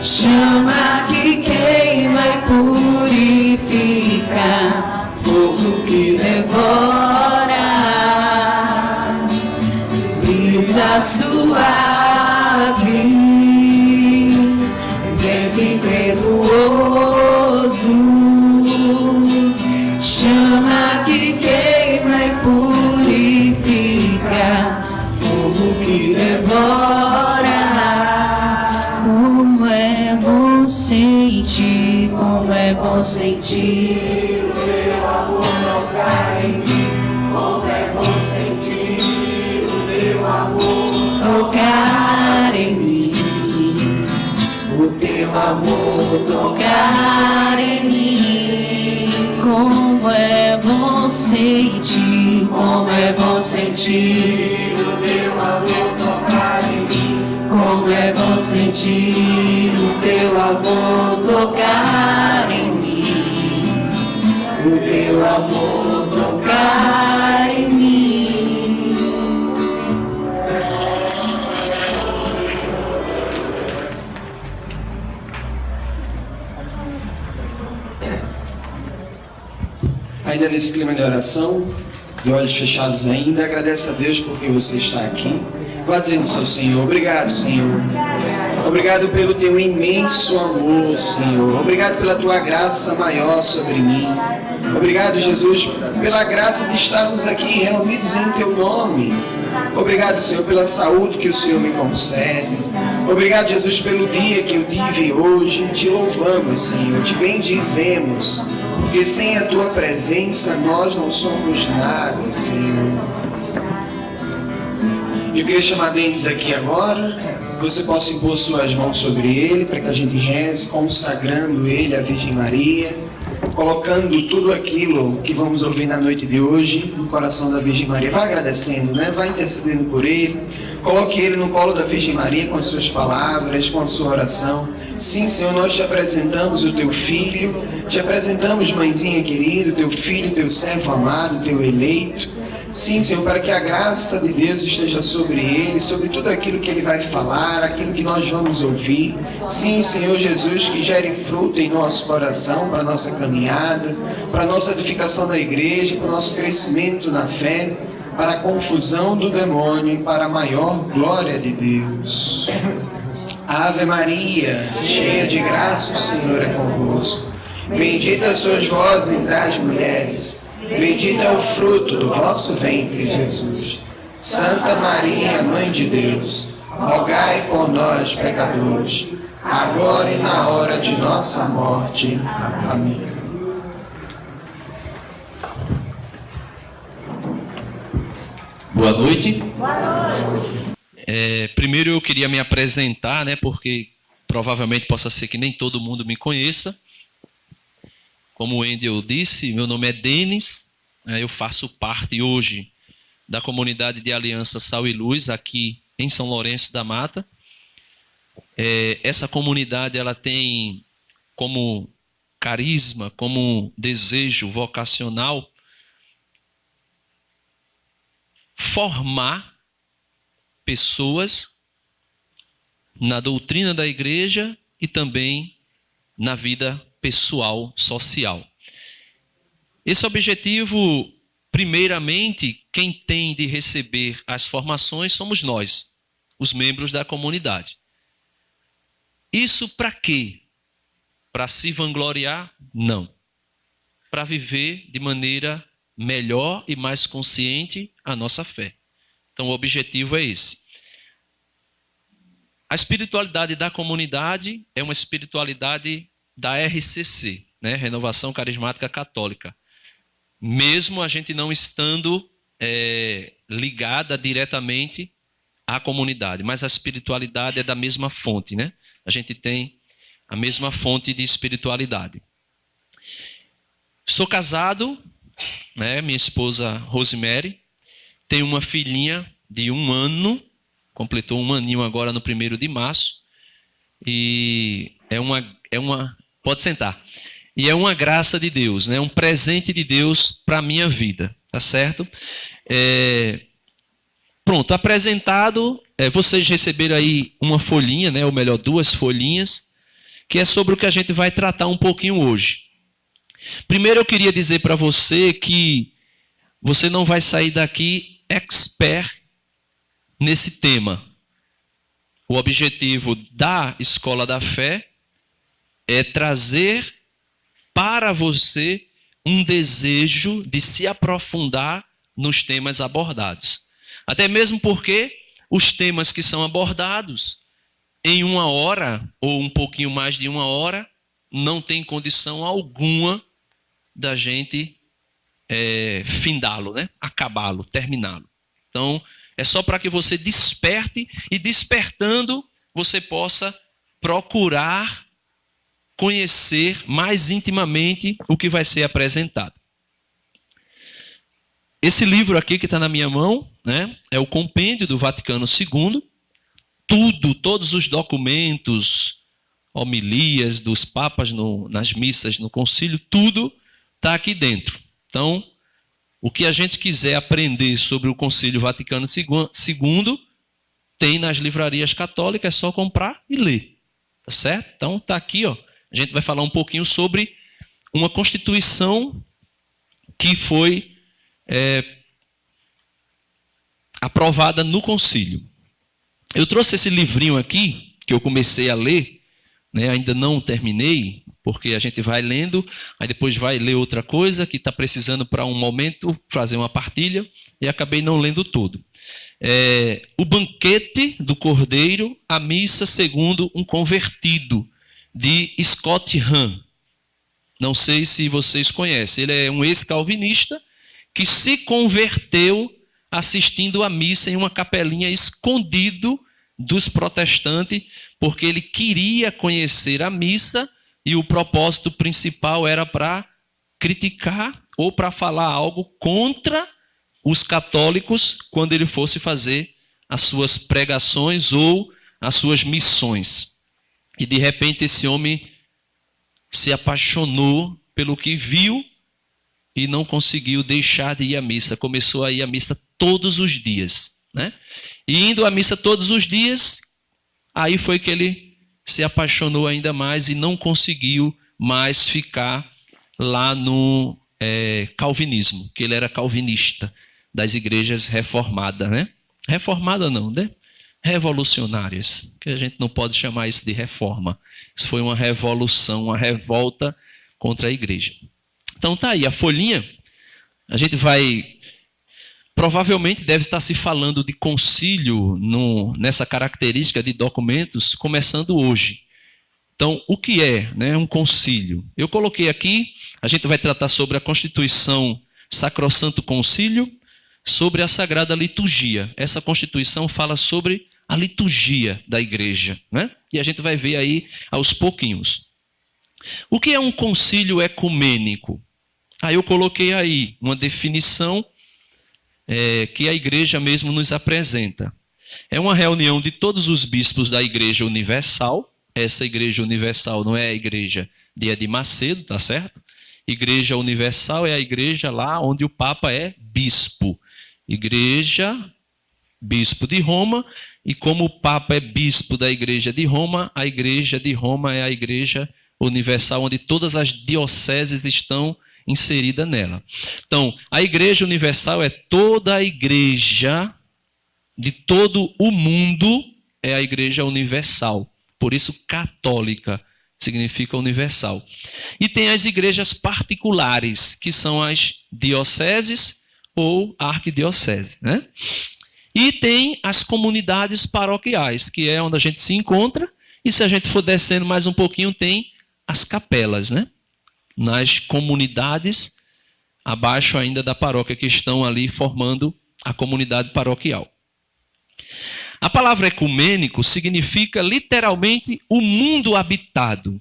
Chama que queima e purifica, fogo que devora, brisa suave, vento impetuoso. Chama que queima e purifica, fogo que devora. Como é bom sentir, como é bom sentir o teu amor tocar em mim. Como é bom sentir o teu amor tocar em mim. O teu amor tocar em mim. Como é bom sentir, como é bom sentir o teu amor tocar em mim. Como é bom sentir o teu amor tocar em mim. O teu amor tocar em mim. Ainda nesse clima de oração, de olhos fechados ainda, agradece a Deus porque você está aqui. Vá dizendo ao seu Senhor: obrigado, Senhor. Obrigado pelo teu imenso amor, Senhor. Obrigado pela tua graça maior sobre mim. Obrigado, Jesus, pela graça de estarmos aqui reunidos em teu nome. Obrigado, Senhor, pela saúde que o Senhor me concede. Obrigado, Jesus, pelo dia que eu tive hoje. Te louvamos, Senhor, te bendizemos, porque sem a tua presença nós não somos nada, Senhor. Eu queria chamar Denis aqui agora, que você possa impor suas mãos sobre ele, para que a gente reze, consagrando ele à Virgem Maria, colocando tudo aquilo que vamos ouvir na noite de hoje no coração da Virgem Maria. Vai agradecendo, né? Vai intercedendo por ele, coloque ele no colo da Virgem Maria com as suas palavras, com a sua oração. Sim, Senhor, nós te apresentamos o teu filho, te apresentamos, mãezinha querida, o teu filho, teu servo amado, teu eleito. Sim, Senhor, para que a graça de Deus esteja sobre ele, sobre tudo aquilo que ele vai falar, aquilo que nós vamos ouvir. Sim, Senhor Jesus, que gere fruto em nosso coração, para a nossa caminhada, para a nossa edificação da igreja, para o nosso crescimento na fé, para a confusão do demônio e para a maior glória de Deus. Ave Maria, cheia de graça, o Senhor é convosco. Bendita sois vós entre as mulheres. Bendito é o fruto do vosso ventre, Jesus. Santa Maria, Mãe de Deus, rogai por nós, pecadores, agora e na hora de nossa morte. Amém. Boa noite. Boa noite. Primeiro eu queria me apresentar, né, porque provavelmente possa ser que nem todo mundo me conheça. Como o Wendel disse, meu nome é Denis, eu faço parte hoje da comunidade de Aliança Sal e Luz, aqui em São Lourenço da Mata. Essa comunidade ela tem como carisma, como desejo vocacional, formar pessoas na doutrina da igreja e também na vida pessoal, social. Esse objetivo, primeiramente, quem tem de receber as formações somos nós, os membros da comunidade. Isso para quê? Para se vangloriar? Não. Para viver de maneira melhor e mais consciente a nossa fé. Então o objetivo é esse. A espiritualidade da comunidade é uma espiritualidade da RCC, né? Renovação Carismática Católica. Mesmo a gente não estando ligada diretamente à comunidade, mas a espiritualidade é da mesma fonte, né? A gente tem a mesma fonte de espiritualidade. Sou casado, né? Minha esposa Rosemary, tenho uma filhinha de 1 ano, completou 1 aninho agora no 1º de março, e pode sentar. E é uma graça de Deus, né? Um presente de Deus para a minha vida, tá certo? Pronto, apresentado, vocês receberam aí uma folhinha, né, ou melhor, 2 folhinhas, que é sobre o que a gente vai tratar um pouquinho hoje. Primeiro eu queria dizer para você que você não vai sair daqui expert nesse tema. O objetivo da Escola da Fé é trazer para você um desejo de se aprofundar nos temas abordados. Até mesmo porque os temas que são abordados em 1 hora, ou um pouquinho mais de 1 hora, não tem condição alguma da gente findá-lo, né? Acabá-lo, terminá-lo. Então, é só para que você desperte e, despertando, você possa procurar conhecer mais intimamente o que vai ser apresentado. Esse livro aqui que está na minha mão, né, é o Compêndio do Vaticano II. Todos os documentos, homilias dos papas nas missas, no concílio, tudo está aqui dentro. Então, o que a gente quiser aprender sobre o Concílio Vaticano II, tem nas livrarias católicas, é só comprar e ler. Tá certo? Então, está aqui, ó. A gente vai falar um pouquinho sobre uma Constituição que foi aprovada no concílio. Eu trouxe esse livrinho aqui, que eu comecei a ler, né, ainda não terminei, porque a gente vai lendo, aí depois vai ler outra coisa que está precisando para um momento fazer uma partilha, e acabei não lendo tudo. O Banquete do Cordeiro, a Missa segundo um Convertido, de Scott Hahn. Não sei se vocês conhecem. Ele é um ex-calvinista que se converteu assistindo a missa em uma capelinha escondido dos protestantes, porque ele queria conhecer a missa e o propósito principal era para criticar ou para falar algo contra os católicos quando ele fosse fazer as suas pregações ou as suas missões. E de repente esse homem se apaixonou pelo que viu e não conseguiu deixar de ir à missa. Começou a ir à missa todos os dias, né? E indo à missa todos os dias, aí foi que ele se apaixonou ainda mais e não conseguiu mais ficar lá no calvinismo, que ele era calvinista das igrejas reformadas, né? Reformada não, né? Revolucionárias, que a gente não pode chamar isso de reforma. Isso foi uma revolução, uma revolta contra a igreja. Então tá aí, a folhinha, a gente vai, provavelmente deve estar se falando de concílio nessa característica de documentos, começando hoje. Então, o que é, né, um concílio? Eu coloquei aqui, a gente vai tratar sobre a Constituição Sacrosanto Concílio, sobre a Sagrada Liturgia. Essa Constituição fala sobre a liturgia da igreja, né? E a gente vai ver aí aos pouquinhos. O que é um concílio ecumênico? Eu coloquei aí uma definição que a igreja mesmo nos apresenta. É uma reunião de todos os bispos da Igreja Universal. Essa Igreja Universal não é a igreja de Edir Macedo, tá certo? Igreja Universal é a igreja lá onde o Papa é bispo. Bispo de Roma, e como o Papa é bispo da Igreja de Roma, a Igreja de Roma é a Igreja Universal, onde todas as dioceses estão inseridas nela. Então, a Igreja Universal é toda a igreja de todo o mundo, é a Igreja Universal. Por isso, católica significa universal. E tem as igrejas particulares, que são as dioceses ou arquidiocese, né? E tem as comunidades paroquiais, que é onde a gente se encontra, e se a gente for descendo mais um pouquinho, tem as capelas, né? Nas comunidades, abaixo ainda da paróquia, que estão ali formando a comunidade paroquial. A palavra ecumênico significa literalmente o mundo habitado,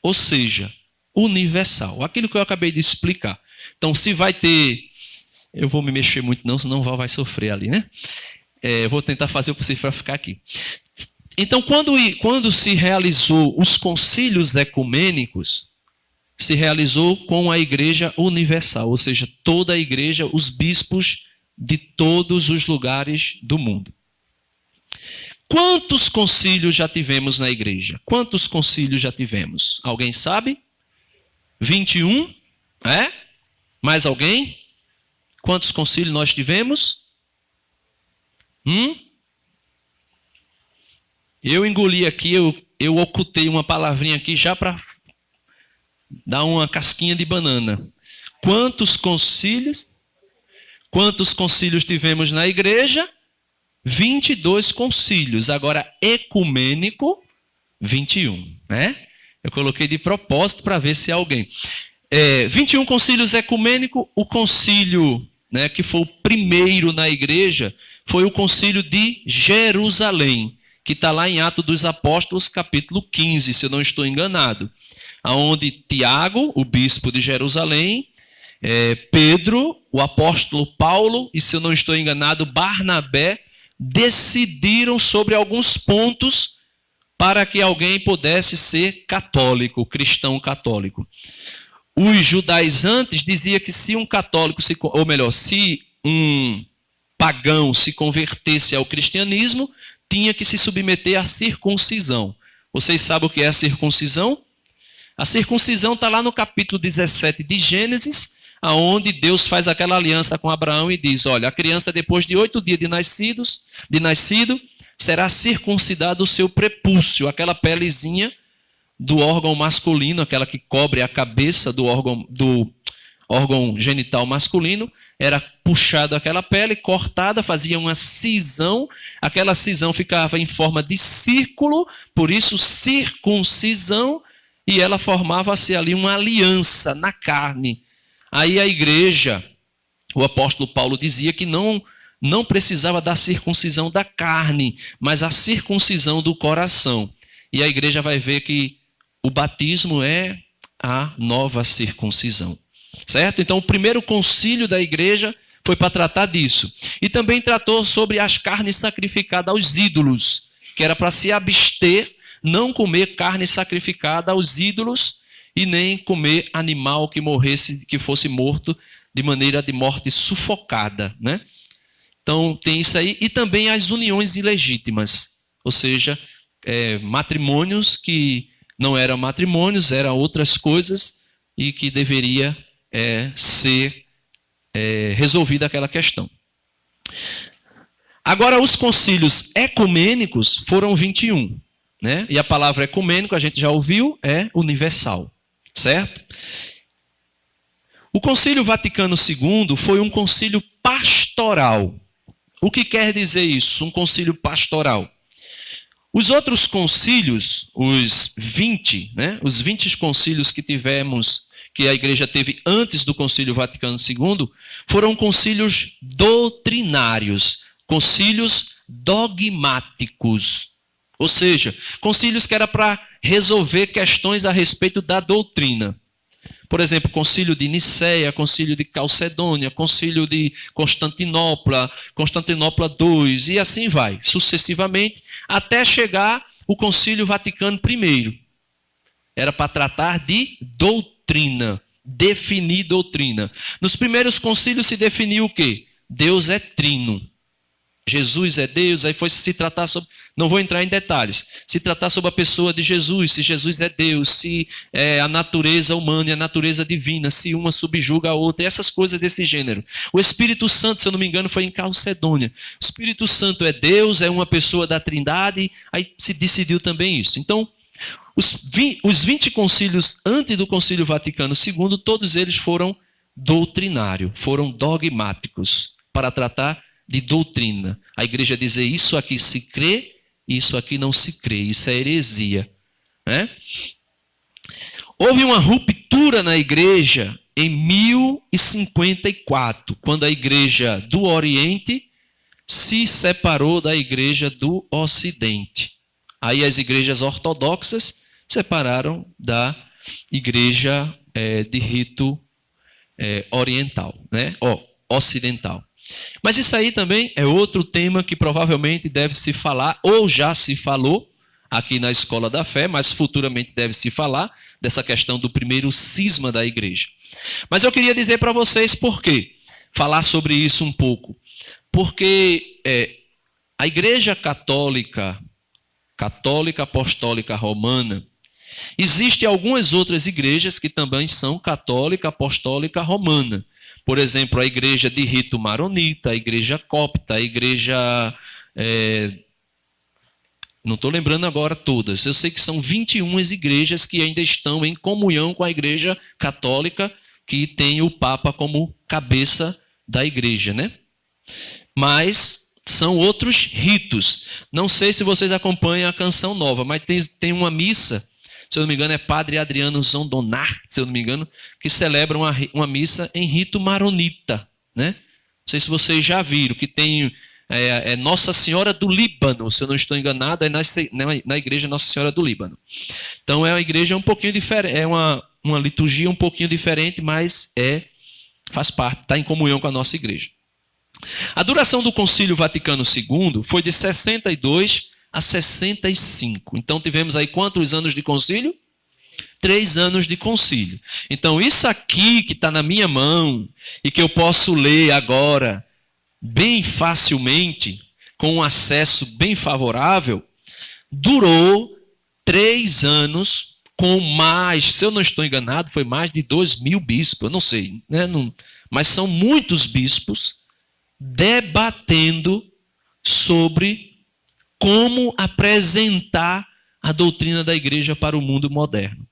ou seja, universal. Aquilo que eu acabei de explicar. Então, se vai ter... Eu vou me mexer muito não, senão o Val vai sofrer ali, né? Eu vou tentar fazer o possível para ficar aqui. Então, quando se realizou os concílios ecumênicos, se realizou com a Igreja Universal, ou seja, toda a igreja, os bispos de todos os lugares do mundo. Quantos concílios já tivemos na igreja? Quantos concílios já tivemos? Alguém sabe? 21? É? Mais alguém? Quantos concílios nós tivemos? Eu engoli aqui, eu ocultei uma palavrinha aqui já para dar uma casquinha de banana. Quantos concílios tivemos na igreja? 22 concílios. Agora, ecumênico, 21. Né? Eu coloquei de propósito para ver se alguém. 21 concílios ecumênico. O concílio, né, que foi o primeiro na igreja foi o concílio de Jerusalém, que está lá em Atos dos Apóstolos, capítulo 15, se eu não estou enganado. Onde Tiago, o bispo de Jerusalém, Pedro, o apóstolo Paulo, e se eu não estou enganado, Barnabé, decidiram sobre alguns pontos para que alguém pudesse ser católico, cristão católico. Os judaizantes diziam que se um católico, se um pagão se convertesse ao cristianismo, tinha que se submeter à circuncisão. Vocês sabem o que é a circuncisão? A circuncisão está lá no capítulo 17 de Gênesis, onde Deus faz aquela aliança com Abraão e diz, olha, a criança depois de 8 dias de nascido, será circuncidado o seu prepúcio, aquela pelezinha do órgão masculino, aquela que cobre a cabeça do órgão genital masculino, era puxada aquela pele, cortada, fazia uma cisão, aquela cisão ficava em forma de círculo, por isso circuncisão, e ela formava-se ali uma aliança na carne. Aí a igreja, o apóstolo Paulo dizia que não precisava da circuncisão da carne, mas a circuncisão do coração. E a igreja vai ver que o batismo é a nova circuncisão. Certo? Então o primeiro concílio da igreja foi para tratar disso. E também tratou sobre as carnes sacrificadas aos ídolos, que era para se abster, não comer carne sacrificada aos ídolos e nem comer animal que fosse morto de maneira de morte sufocada, né? Então tem isso aí. E também as uniões ilegítimas, ou seja, matrimônios que não eram matrimônios, eram outras coisas e que deveria ser resolvida aquela questão. Agora, os concílios ecumênicos foram 21. Né? E a palavra ecumênico, a gente já ouviu, é universal. Certo? O Concílio Vaticano II foi um concílio pastoral. O que quer dizer isso? Um concílio pastoral. Os outros concílios, os 20, né? Os 20 concílios que a igreja teve antes do Concílio Vaticano II, foram concílios doutrinários, concílios dogmáticos. Ou seja, concílios que era para resolver questões a respeito da doutrina. Por exemplo, concílio de Nicéia, concílio de Calcedônia, concílio de Constantinopla, Constantinopla II, e assim vai, sucessivamente, até chegar o Concílio Vaticano I. Era para tratar de doutrina, definir doutrina. Nos primeiros concílios se definiu o quê? Deus é trino. Jesus é Deus, aí foi se tratar sobre, não vou entrar em detalhes, se tratar sobre a pessoa de Jesus, se Jesus é Deus, se a natureza humana e a natureza divina, se uma subjuga a outra, essas coisas desse gênero. O Espírito Santo, se eu não me engano, foi em Calcedônia. O Espírito Santo é Deus, é uma pessoa da Trindade, aí se decidiu também isso. Então, os 20 concílios antes do Concílio Vaticano II, todos eles foram doutrinários, foram dogmáticos, para tratar de doutrina. A igreja dizer isso aqui se crê, isso aqui não se crê, isso é heresia. Né? Houve uma ruptura na igreja em 1054, quando a igreja do Oriente se separou da igreja do Ocidente. Aí as igrejas ortodoxas separaram da igreja de rito oriental, né? Ocidental. Mas isso aí também é outro tema que provavelmente deve se falar, ou já se falou aqui na Escola da Fé, mas futuramente deve se falar dessa questão do primeiro cisma da igreja. Mas eu queria dizer para vocês por quê. Falar sobre isso um pouco. Porque A Igreja Católica Apostólica Romana, existem algumas outras igrejas que também são Católica Apostólica Romana. Por exemplo, a igreja de rito maronita, a igreja copta, a igreja... não estou lembrando agora todas. Eu sei que são 21 igrejas que ainda estão em comunhão com a Igreja Católica, que tem o Papa como cabeça da igreja, né? Mas são outros ritos. Não sei se vocês acompanham a Canção Nova, mas tem uma missa, se eu não me engano é Padre Adriano Zondonar, se eu não me engano, que celebra uma missa em rito maronita, né? Não sei se vocês já viram, que tem Nossa Senhora do Líbano, se eu não estou enganado, é na igreja Nossa Senhora do Líbano. Então é uma igreja um pouquinho diferente, é uma liturgia um pouquinho diferente, mas faz parte, está em comunhão com a nossa igreja. A duração do Concílio Vaticano II foi de 62 a 65. Então tivemos aí quantos anos de concílio? 3 anos de concílio. Então isso aqui que está na minha mão e que eu posso ler agora bem facilmente, com um acesso bem favorável, durou 3 anos com mais, se eu não estou enganado, foi mais de 2.000 bispos, eu não sei, né? Mas são muitos bispos debatendo sobre como apresentar a doutrina da igreja para o mundo moderno.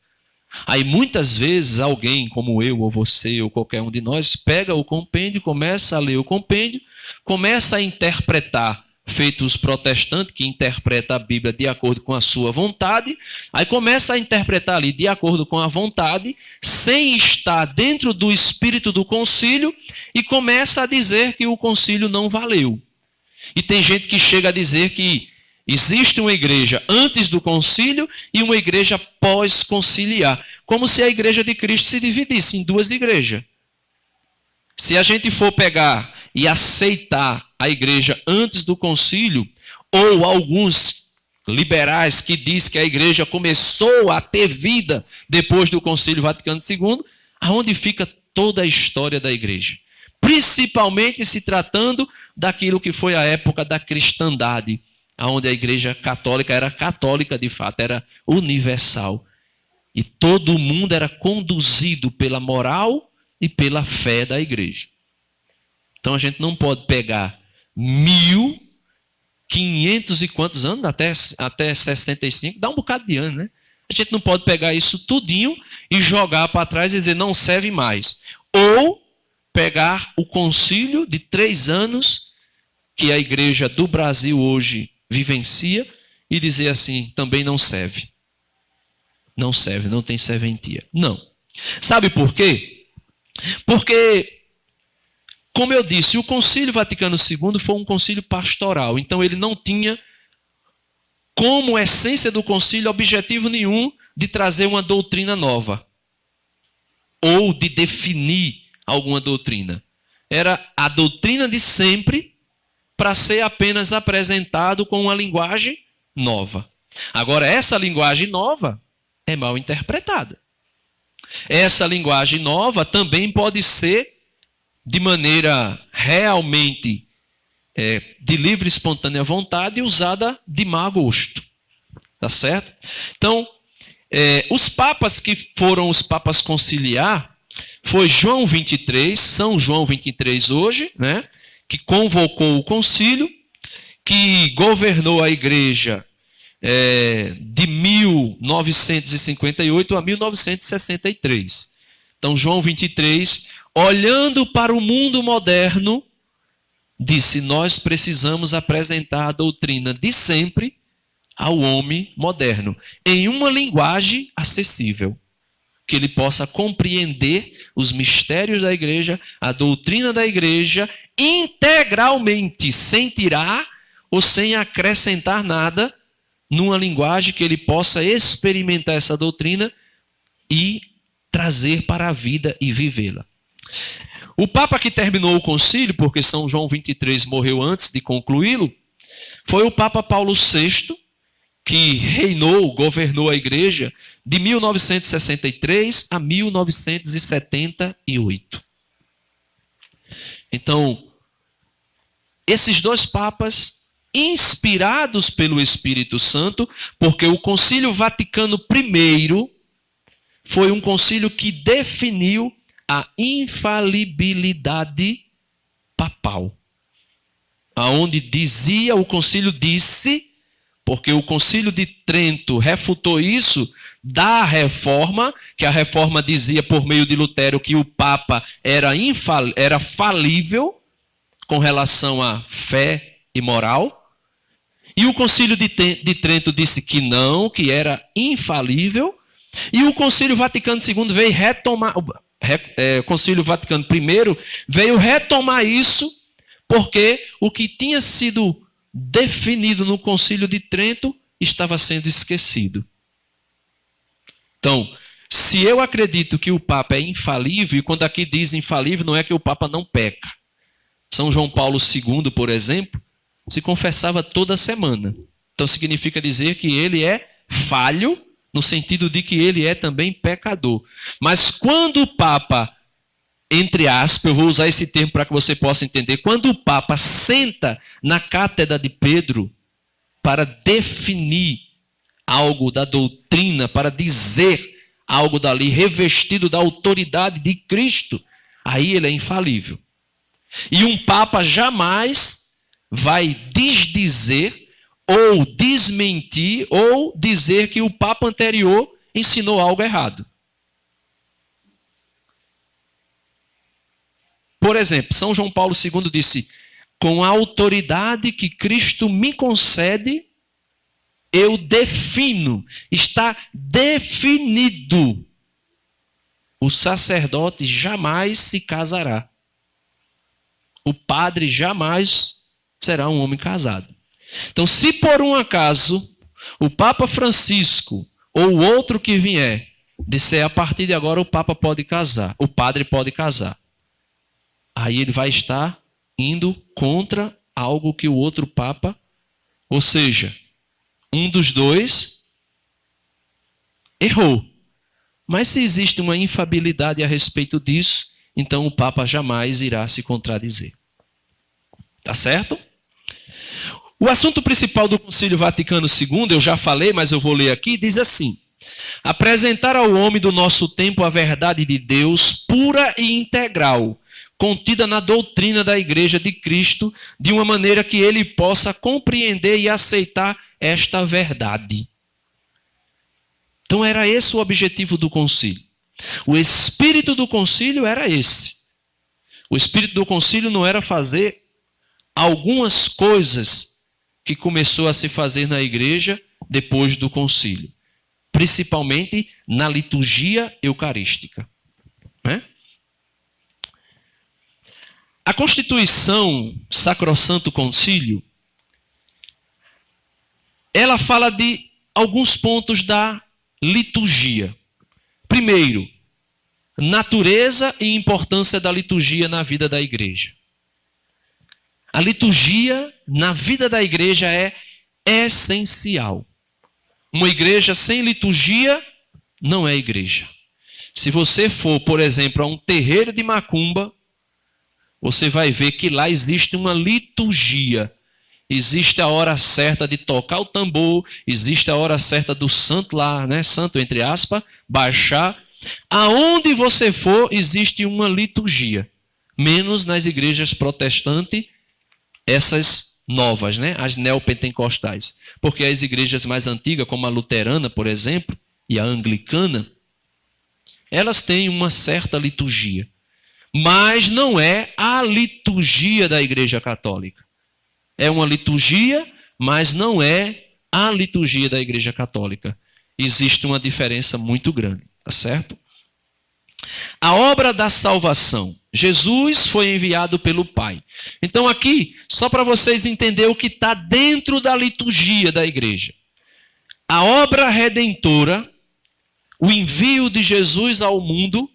Aí muitas vezes alguém como eu ou você ou qualquer um de nós pega o compêndio, começa a ler o compêndio, começa a interpretar, feito os protestantes que interpretam a Bíblia de acordo com a sua vontade, aí começa a interpretar ali de acordo com a vontade, sem estar dentro do espírito do concílio, e começa a dizer que o concílio não valeu. E tem gente que chega a dizer que existe uma igreja antes do concílio e uma igreja pós-conciliar, como se a igreja de Cristo se dividisse em 2 igrejas. Se a gente for pegar e aceitar a igreja antes do concílio, ou alguns liberais que dizem que a igreja começou a ter vida depois do Concílio Vaticano II, aonde fica toda a história da igreja? Principalmente se tratando daquilo que foi a época da cristandade, onde a igreja católica era católica de fato, era universal. E todo mundo era conduzido pela moral e pela fé da igreja. Então a gente não pode pegar 1.500 e quantos anos, até 65, dá um bocado de ano, né? A gente não pode pegar isso tudinho e jogar para trás e dizer não serve mais. Ou pegar o concílio de 3 anos que a igreja do Brasil hoje vivencia e dizer assim, também não serve. Não serve, não tem serventia. Não. Sabe por quê? Porque, como eu disse, o Concílio Vaticano II foi um concílio pastoral. Então ele não tinha, como essência do concílio, objetivo nenhum de trazer uma doutrina nova. Ou de definir alguma doutrina. Era a doutrina de sempre para ser apenas apresentado com uma linguagem nova. Agora, essa linguagem nova é mal interpretada. Essa linguagem nova também pode ser de maneira realmente de livre e espontânea vontade, usada de má gosto. Tá certo? Então, os papas que foram os papas conciliar, foi João 23, São João 23 hoje, né? Que convocou o concílio, que governou a igreja de 1958 a 1963. Então, João 23, olhando para o mundo moderno, disse, nós precisamos apresentar a doutrina de sempre ao homem moderno, em uma linguagem acessível, que ele possa compreender os mistérios da igreja, a doutrina da igreja, integralmente, sem tirar ou sem acrescentar nada, numa linguagem que ele possa experimentar essa doutrina e trazer para a vida e vivê-la. O Papa que terminou o concílio, porque São João 23 morreu antes de concluí-lo, foi o Papa Paulo VI, que governou a igreja de 1963 a 1978. Então, esses 2 papas inspirados pelo Espírito Santo, porque o Concílio Vaticano I foi um concílio que definiu a infalibilidade papal. Aonde dizia, o concílio disse, porque o Concílio de Trento refutou isso da Reforma, que a Reforma dizia por meio de Lutero que o Papa era falível com relação à fé e moral. E o Concílio de Trento disse que não, que era infalível. E o Concílio Vaticano II veio retomar, o Concílio Vaticano I veio retomar isso, porque o que tinha sido definido no Concílio de Trento estava sendo esquecido. Então, se eu acredito que o Papa é infalível, e quando aqui diz infalível, não é que o Papa não peca. São João Paulo II, por exemplo, se confessava toda semana. Então significa dizer que ele é falho, no sentido de que ele é também pecador. Mas quando o Papa, entre aspas, eu vou usar esse termo para que você possa entender, quando o Papa senta na cátedra de Pedro para definir algo da doutrina, para dizer algo dali, revestido da autoridade de Cristo, aí ele é infalível. E um Papa jamais vai desdizer ou desmentir ou dizer que o Papa anterior ensinou algo errado. Por exemplo, São João Paulo II disse: com a autoridade que Cristo me concede, eu defino, está definido, o sacerdote jamais se casará. O padre jamais será um homem casado. Então, se por um acaso o Papa Francisco ou outro que vier disser a partir de agora o Papa pode casar, o padre pode casar, aí ele vai estar indo contra algo que o outro Papa, ou seja, um dos dois errou. Mas se existe uma infabilidade a respeito disso, então o Papa jamais irá se contradizer. Tá certo? O assunto principal do Concílio Vaticano II, eu já falei, mas eu vou ler aqui, diz assim: apresentar ao homem do nosso tempo a verdade de Deus pura e integral, contida na doutrina da Igreja de Cristo, de uma maneira que ele possa compreender e aceitar esta verdade. Então era esse o objetivo do concílio. O espírito do concílio era esse. O espírito do concílio não era fazer algumas coisas que começou a se fazer na igreja depois do concílio, principalmente na liturgia eucarística, né? A Constituição Sacrosanto Concílio, ela fala de alguns pontos da liturgia. Primeiro, natureza e importância da liturgia na vida da igreja. A liturgia na vida da igreja é essencial. Uma igreja sem liturgia não é igreja. Se você for, por exemplo, a um terreiro de macumba, você vai ver que lá existe uma liturgia. Existe a hora certa de tocar o tambor, existe a hora certa do santo lá, né? Santo entre aspas, baixar. Aonde você for, existe uma liturgia. Menos nas igrejas protestantes, essas novas, né? As neopentecostais. Porque as igrejas mais antigas, como a luterana, por exemplo, e a anglicana, elas têm uma certa liturgia. Mas não é a liturgia da Igreja Católica. É uma liturgia, mas não é a liturgia da Igreja Católica. Existe uma diferença muito grande, tá certo? A obra da salvação. Jesus foi enviado pelo Pai. Então aqui, só para vocês entenderem o que está dentro da liturgia da igreja. A obra redentora, o envio de Jesus ao mundo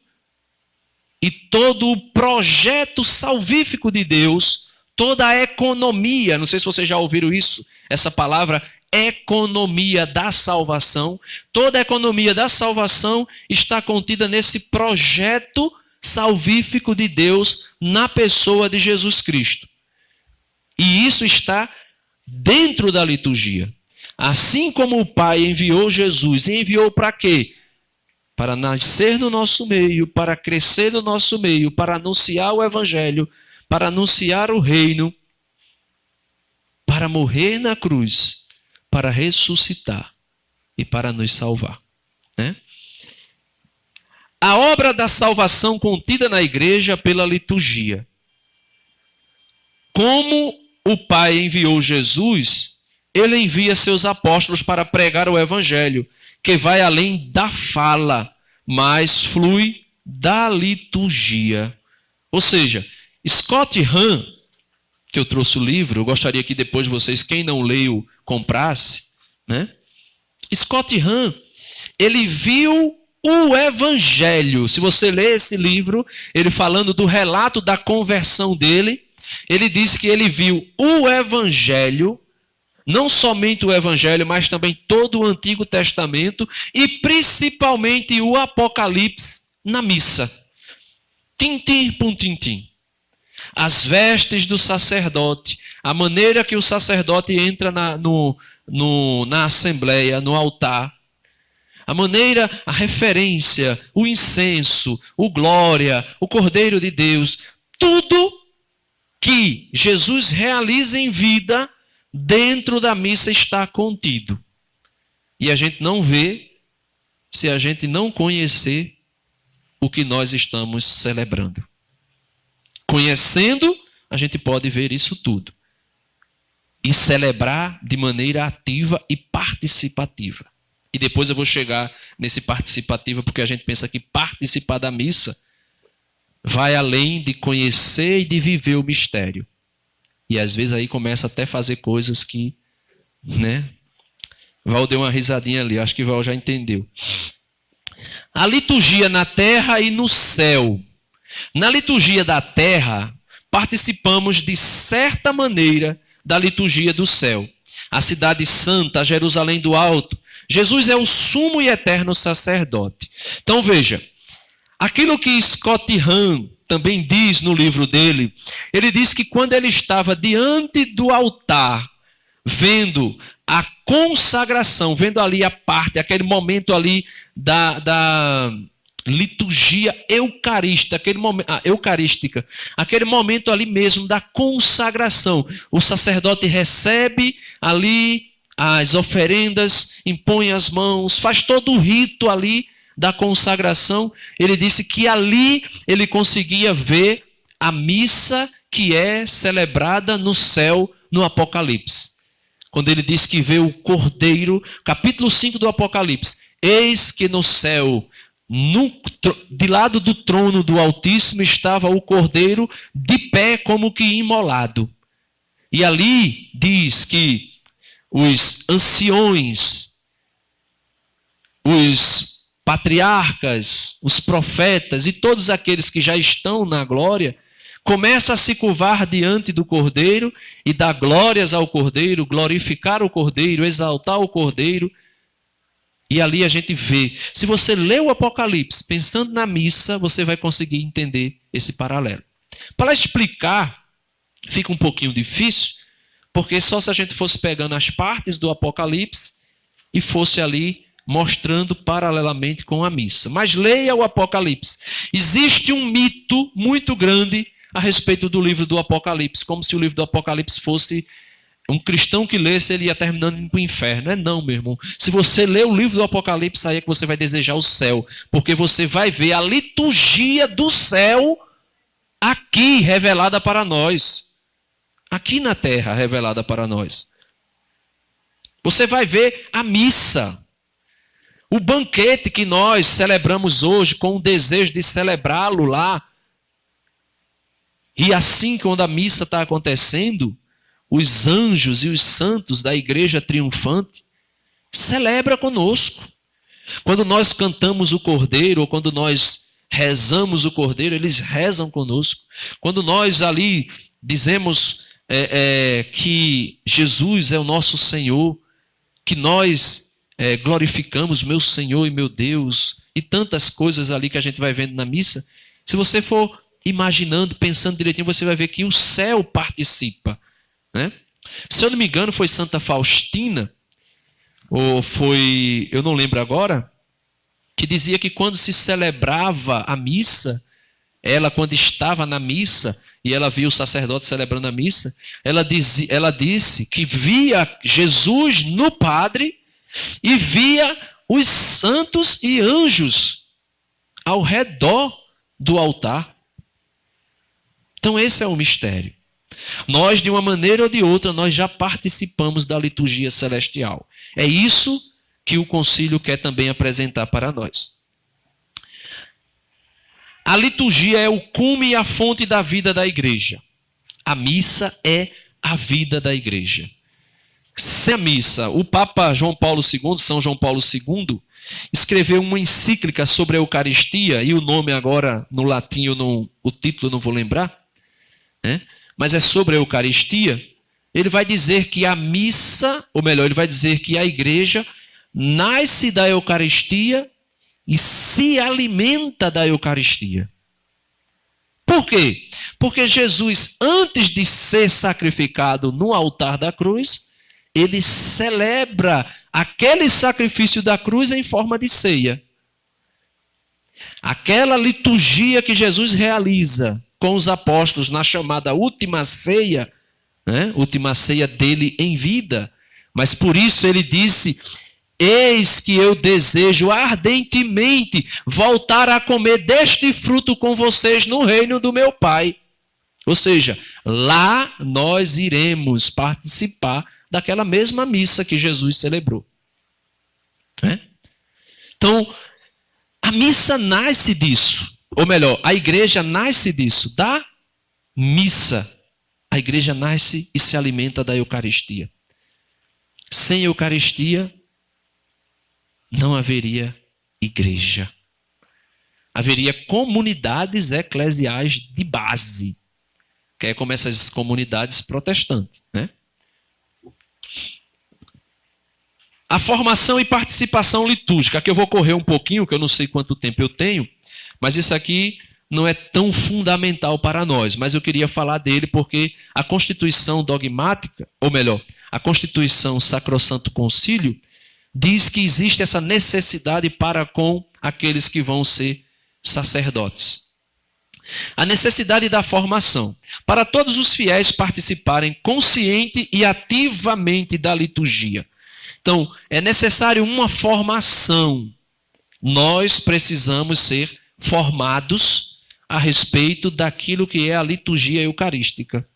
e todo o projeto salvífico de Deus, toda a economia, não sei se vocês já ouviram isso, essa palavra economia da salvação, toda a economia da salvação está contida nesse projeto salvífico de Deus na pessoa de Jesus Cristo. E isso está dentro da liturgia. Assim como o Pai enviou Jesus, e enviou para quê? Para nascer no nosso meio, para crescer no nosso meio, para anunciar o Evangelho, para anunciar o reino, para morrer na cruz, para ressuscitar e para nos salvar, né? A obra da salvação contida na igreja pela liturgia. Como o Pai enviou Jesus, ele envia seus apóstolos para pregar o Evangelho, que vai além da fala, mas flui da liturgia. Ou seja, Scott Hahn, que eu trouxe o livro, eu gostaria que depois vocês, quem não leu, comprasse, né? Scott Hahn, ele viu o Evangelho. Se você ler esse livro, ele falando do relato da conversão dele, ele disse que ele viu o Evangelho, não somente o Evangelho, mas também todo o Antigo Testamento e principalmente o Apocalipse na missa. Tintim por tintim. As vestes do sacerdote, a maneira que o sacerdote entra na assembleia, no altar, a maneira, a referência, o incenso, o glória, o Cordeiro de Deus, tudo que Jesus realiza em vida dentro da missa está contido. E a gente não vê se a gente não conhecer o que nós estamos celebrando. Conhecendo, a gente pode ver isso tudo. E celebrar de maneira ativa e participativa. E depois eu vou chegar nesse participativa, porque a gente pensa que participar da missa vai além de conhecer e de viver o mistério. E às vezes aí começa até a fazer coisas que, né? Val deu uma risadinha ali, acho que Val já entendeu. A liturgia na terra e no céu. Na liturgia da terra, participamos de certa maneira da liturgia do céu. A cidade santa, a Jerusalém do Alto. Jesus é o sumo e eterno sacerdote. Então veja, aquilo que Scott Hahn também diz no livro dele, ele diz que quando ele estava diante do altar, vendo a consagração, vendo ali a parte, aquele momento ali da liturgia eucarística, aquele momento ali mesmo da consagração, o sacerdote recebe ali as oferendas, impõe as mãos, faz todo o rito ali da consagração. Ele disse que ali ele conseguia ver a missa que é celebrada no céu no Apocalipse. Quando ele diz que vê o Cordeiro, capítulo 5 do Apocalipse, eis que no céu, de lado do trono do Altíssimo, estava o Cordeiro de pé como que imolado. E ali diz que os anciões, os patriarcas, os profetas e todos aqueles que já estão na glória, começam a se curvar diante do Cordeiro e dar glórias ao Cordeiro, glorificar o Cordeiro, exaltar o Cordeiro. E ali a gente vê. Se você lê o Apocalipse pensando na missa, você vai conseguir entender esse paralelo. Para explicar, fica um pouquinho difícil, porque só se a gente fosse pegando as partes do Apocalipse e fosse ali mostrando paralelamente com a missa. Mas leia o Apocalipse. Existe um mito muito grande a respeito do livro do Apocalipse, como se o livro do Apocalipse fosse um cristão que lesse, ele ia terminando indo para o inferno. Não, meu irmão. Se você ler o livro do Apocalipse, aí é que você vai desejar o céu, porque você vai ver a liturgia do céu aqui revelada para nós. Aqui na terra revelada para nós. Você vai ver a missa. O banquete que nós celebramos hoje com o desejo de celebrá-lo lá. E assim, quando a missa está acontecendo, os anjos e os santos da igreja triunfante celebram conosco. Quando nós cantamos o Cordeiro, ou quando nós rezamos o Cordeiro, eles rezam conosco. Quando nós ali dizemos que Jesus é o nosso Senhor, que nós glorificamos meu Senhor e meu Deus, e tantas coisas ali que a gente vai vendo na missa, se você for imaginando, pensando direitinho, você vai ver que o céu participa, né? Se eu não me engano, foi Santa Faustina, ou foi, eu não lembro agora, que dizia que quando se celebrava a missa, ela quando estava na missa, e ela viu o sacerdote celebrando a missa, ela disse que via Jesus no padre e via os santos e anjos ao redor do altar. Então esse é o mistério. Nós, de uma maneira ou de outra, nós já participamos da liturgia celestial. É isso que o concílio quer também apresentar para nós. A liturgia é o cume e a fonte da vida da igreja. A missa é a vida da igreja. Sem a missa, o Papa João Paulo II, São João Paulo II, escreveu uma encíclica sobre a Eucaristia, e o nome agora, no latim, o título eu não vou lembrar, né? Mas é sobre a Eucaristia. Ele vai dizer que a missa, ou melhor, ele vai dizer que a igreja nasce da Eucaristia e se alimenta da Eucaristia. Por quê? Porque Jesus, antes de ser sacrificado no altar da cruz, ele celebra aquele sacrifício da cruz em forma de ceia. Aquela liturgia que Jesus realiza com os apóstolos na chamada última ceia, né? Última ceia dele em vida. Mas por isso ele disse: eis que eu desejo ardentemente voltar a comer deste fruto com vocês no reino do meu Pai. Ou seja, lá nós iremos participar daquela mesma missa que Jesus celebrou. Né? Então, a missa nasce disso. Ou melhor, a igreja nasce disso, da missa. A igreja nasce e se alimenta da Eucaristia. Sem Eucaristia, não haveria igreja. Haveria comunidades eclesiais de base, que é como essas comunidades protestantes, né? A formação e participação litúrgica, que eu vou correr um pouquinho, que eu não sei quanto tempo eu tenho, mas isso aqui não é tão fundamental para nós, mas eu queria falar dele porque a Constituição dogmática, ou melhor, a Constituição Sacrosanto Concílio, diz que existe essa necessidade para com aqueles que vão ser sacerdotes. A necessidade da formação. Para todos os fiéis participarem consciente e ativamente da liturgia. Então, é necessário uma formação. Nós precisamos ser formados a respeito daquilo que é a liturgia eucarística.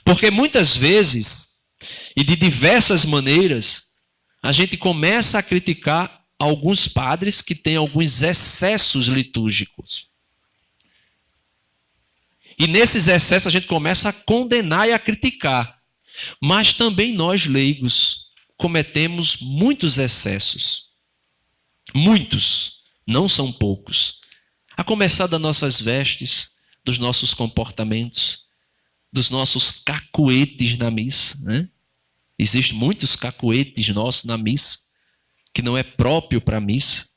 Porque muitas vezes, e de diversas maneiras, a gente começa a criticar alguns padres que têm alguns excessos litúrgicos. E nesses excessos a gente começa a condenar e a criticar. Mas também nós, leigos, cometemos muitos excessos. Muitos, não são poucos. A começar das nossas vestes, dos nossos comportamentos, dos nossos cacuetes na missa, né? Existem muitos cacuetes nossos na missa, que não é próprio para a missa.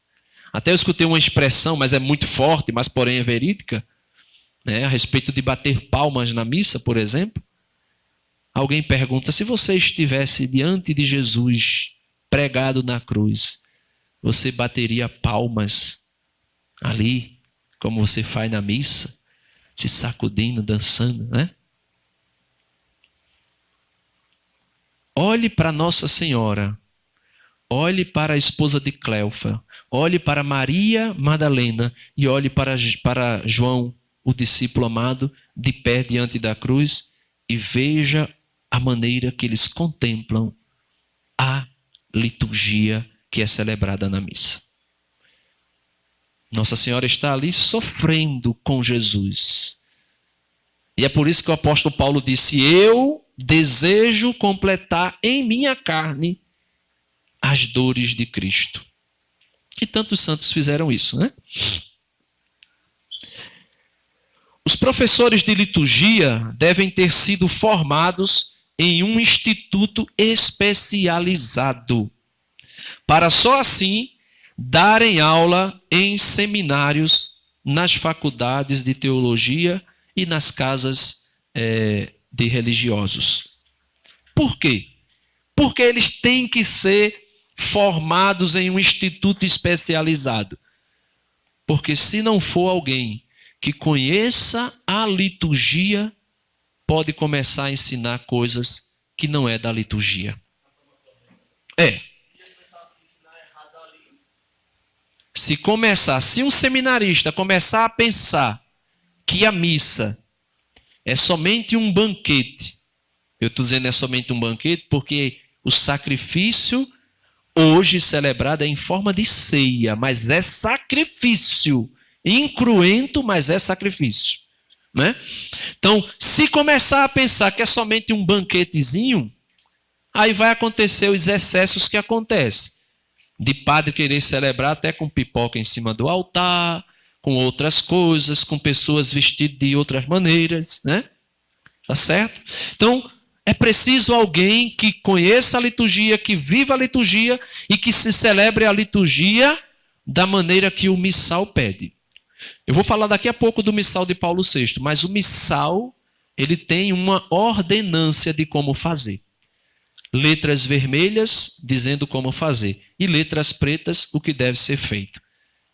Até eu escutei uma expressão, mas é muito forte, mas porém é verídica, né? A respeito de bater palmas na missa, por exemplo. Alguém pergunta: se você estivesse diante de Jesus pregado na cruz, você bateria palmas ali, como você faz na missa, se sacudindo, dançando, né? Olhe para Nossa Senhora, olhe para a esposa de Cleofa, olhe para Maria Madalena e olhe para João, o discípulo amado, de pé diante da cruz, e veja a maneira que eles contemplam a liturgia que é celebrada na missa. Nossa Senhora está ali sofrendo com Jesus. E é por isso que o apóstolo Paulo disse: eu desejo completar em minha carne as dores de Cristo. E tantos santos fizeram isso, né? Os professores de liturgia devem ter sido formados em um instituto especializado, para só assim darem aula em seminários, nas faculdades de teologia e nas casas de religiosos. Por quê? Porque eles têm que ser formados em um instituto especializado. Porque se não for alguém que conheça a liturgia, pode começar a ensinar coisas que não é da liturgia. Se um seminarista começar a pensar que a missa é somente um banquete, eu estou dizendo é somente um banquete porque o sacrifício hoje celebrado é em forma de ceia, mas é sacrifício. Incruento, mas é sacrifício. Né? Então, se começar a pensar que é somente um banquetezinho, aí vai acontecer os excessos que acontecem. De padre querer celebrar até com pipoca em cima do altar, com outras coisas, com pessoas vestidas de outras maneiras, né? Tá certo? Então, é preciso alguém que conheça a liturgia, que viva a liturgia e que se celebre a liturgia da maneira que o missal pede. Eu vou falar daqui a pouco do missal de Paulo VI, mas o missal, ele tem uma ordenância de como fazer. Letras vermelhas dizendo como fazer e letras pretas o que deve ser feito.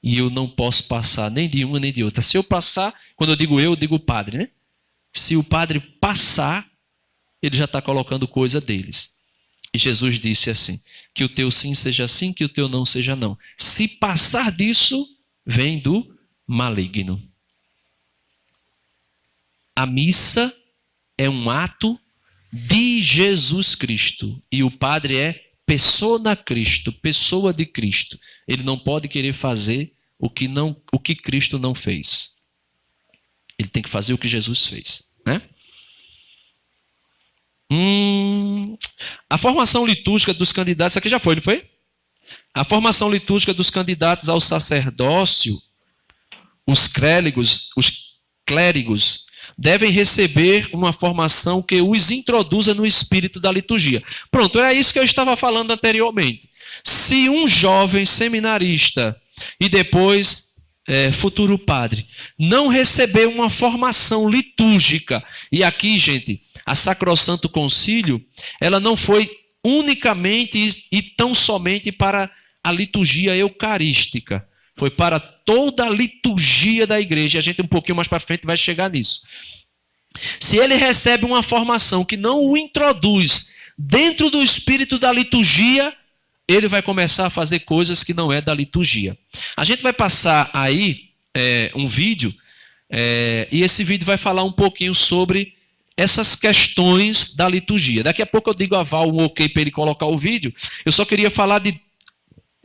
E eu não posso passar nem de uma nem de outra. Se eu passar, quando eu digo o padre, né? Se o padre passar, ele já está colocando coisa deles. E Jesus disse assim, que o teu sim seja sim, que o teu não seja não. Se passar disso, vem do maligno. A missa é um ato de Jesus Cristo. E o padre é persona Cristo, pessoa de Cristo. Ele não pode querer fazer o que Cristo não fez. Ele tem que fazer o que Jesus fez, né? A formação litúrgica dos candidatos, isso aqui já foi, não foi? A formação litúrgica dos candidatos ao sacerdócio, os clérigos devem receber uma formação que os introduza no espírito da liturgia. Pronto, era isso que eu estava falando anteriormente. Se um jovem seminarista e depois futuro padre não receber uma formação litúrgica, e aqui, gente, a Sacrosanto Concílio, ela não foi unicamente e tão somente para a liturgia eucarística, foi para toda a liturgia da igreja. A gente um pouquinho mais para frente vai chegar nisso. Se ele recebe uma formação que não o introduz dentro do espírito da liturgia, ele vai começar a fazer coisas que não é da liturgia. A gente vai passar aí um vídeo, e esse vídeo vai falar um pouquinho sobre essas questões da liturgia. Daqui a pouco eu digo a Val um ok para ele colocar o vídeo. Eu só queria falar de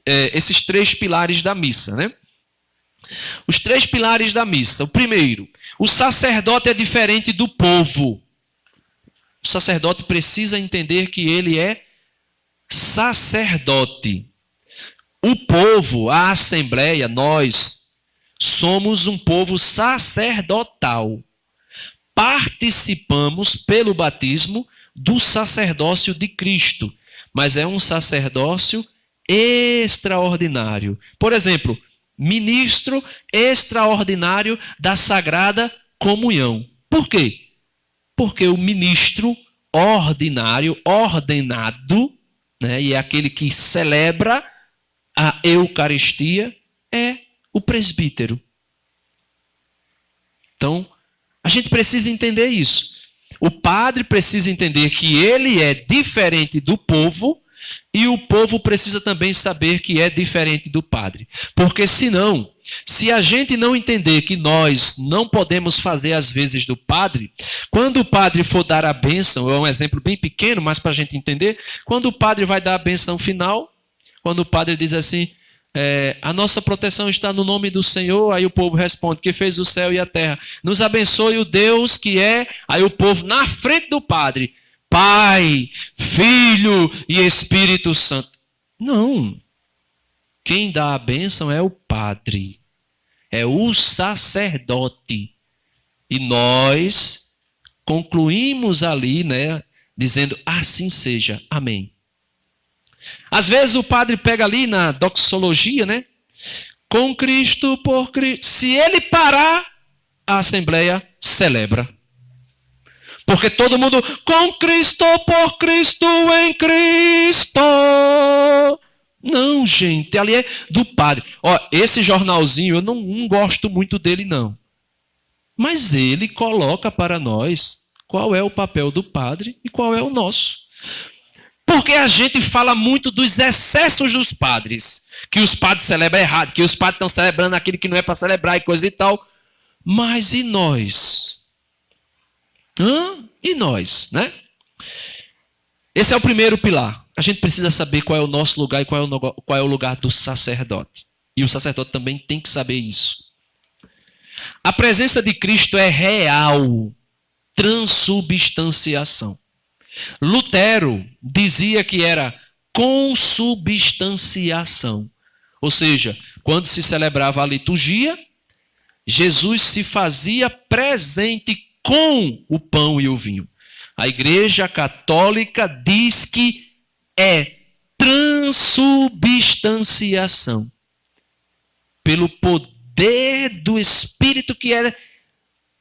esses 3 pilares da missa, né? Os 3 pilares da missa. O primeiro, o sacerdote é diferente do povo. O sacerdote precisa entender que ele é sacerdote. O povo, a assembleia, nós somos um povo sacerdotal. Participamos pelo batismo do sacerdócio de Cristo, mas é um sacerdócio extraordinário. Por exemplo, ministro extraordinário da Sagrada Comunhão. Por quê? Porque o ministro ordinário, ordenado, né, e é aquele que celebra a Eucaristia, é o presbítero. Então, a gente precisa entender isso. O padre precisa entender que ele é diferente do povo, e o povo precisa também saber que é diferente do padre. Porque senão, se a gente não entender que nós não podemos fazer as vezes do padre, quando o padre for dar a bênção, é um exemplo bem pequeno, mas para a gente entender, quando o padre vai dar a bênção final, quando o padre diz assim, a nossa proteção está no nome do Senhor, aí o povo responde, que fez o céu e a terra. Nos abençoe o Deus que é, aí o povo na frente do padre, Pai, Filho e Espírito Santo. Não. Quem dá a bênção é o padre. É o sacerdote. E nós concluímos ali, né, dizendo, assim seja. Amém. Às vezes o padre pega ali na doxologia, né? Com Cristo, por Cristo. Se ele parar, a assembleia celebra. Porque todo mundo, com Cristo, por Cristo, em Cristo. Não, gente, ali é do padre. Ó, esse jornalzinho, eu não gosto muito dele, não. Mas ele coloca para nós qual é o papel do padre e qual é o nosso. Porque a gente fala muito dos excessos dos padres. Que os padres celebram errado, que os padres estão celebrando aquilo que não é para celebrar e coisa e tal. Mas e nós? E nós, né? Esse é o primeiro pilar. A gente precisa saber qual é o nosso lugar e qual é o lugar do sacerdote. E o sacerdote também tem que saber isso. A presença de Cristo é real. Transubstanciação. Lutero dizia que era consubstanciação. Ou seja, quando se celebrava a liturgia, Jesus se fazia presente com o pão e o vinho. A Igreja Católica diz que é transubstanciação. Pelo poder do Espírito que era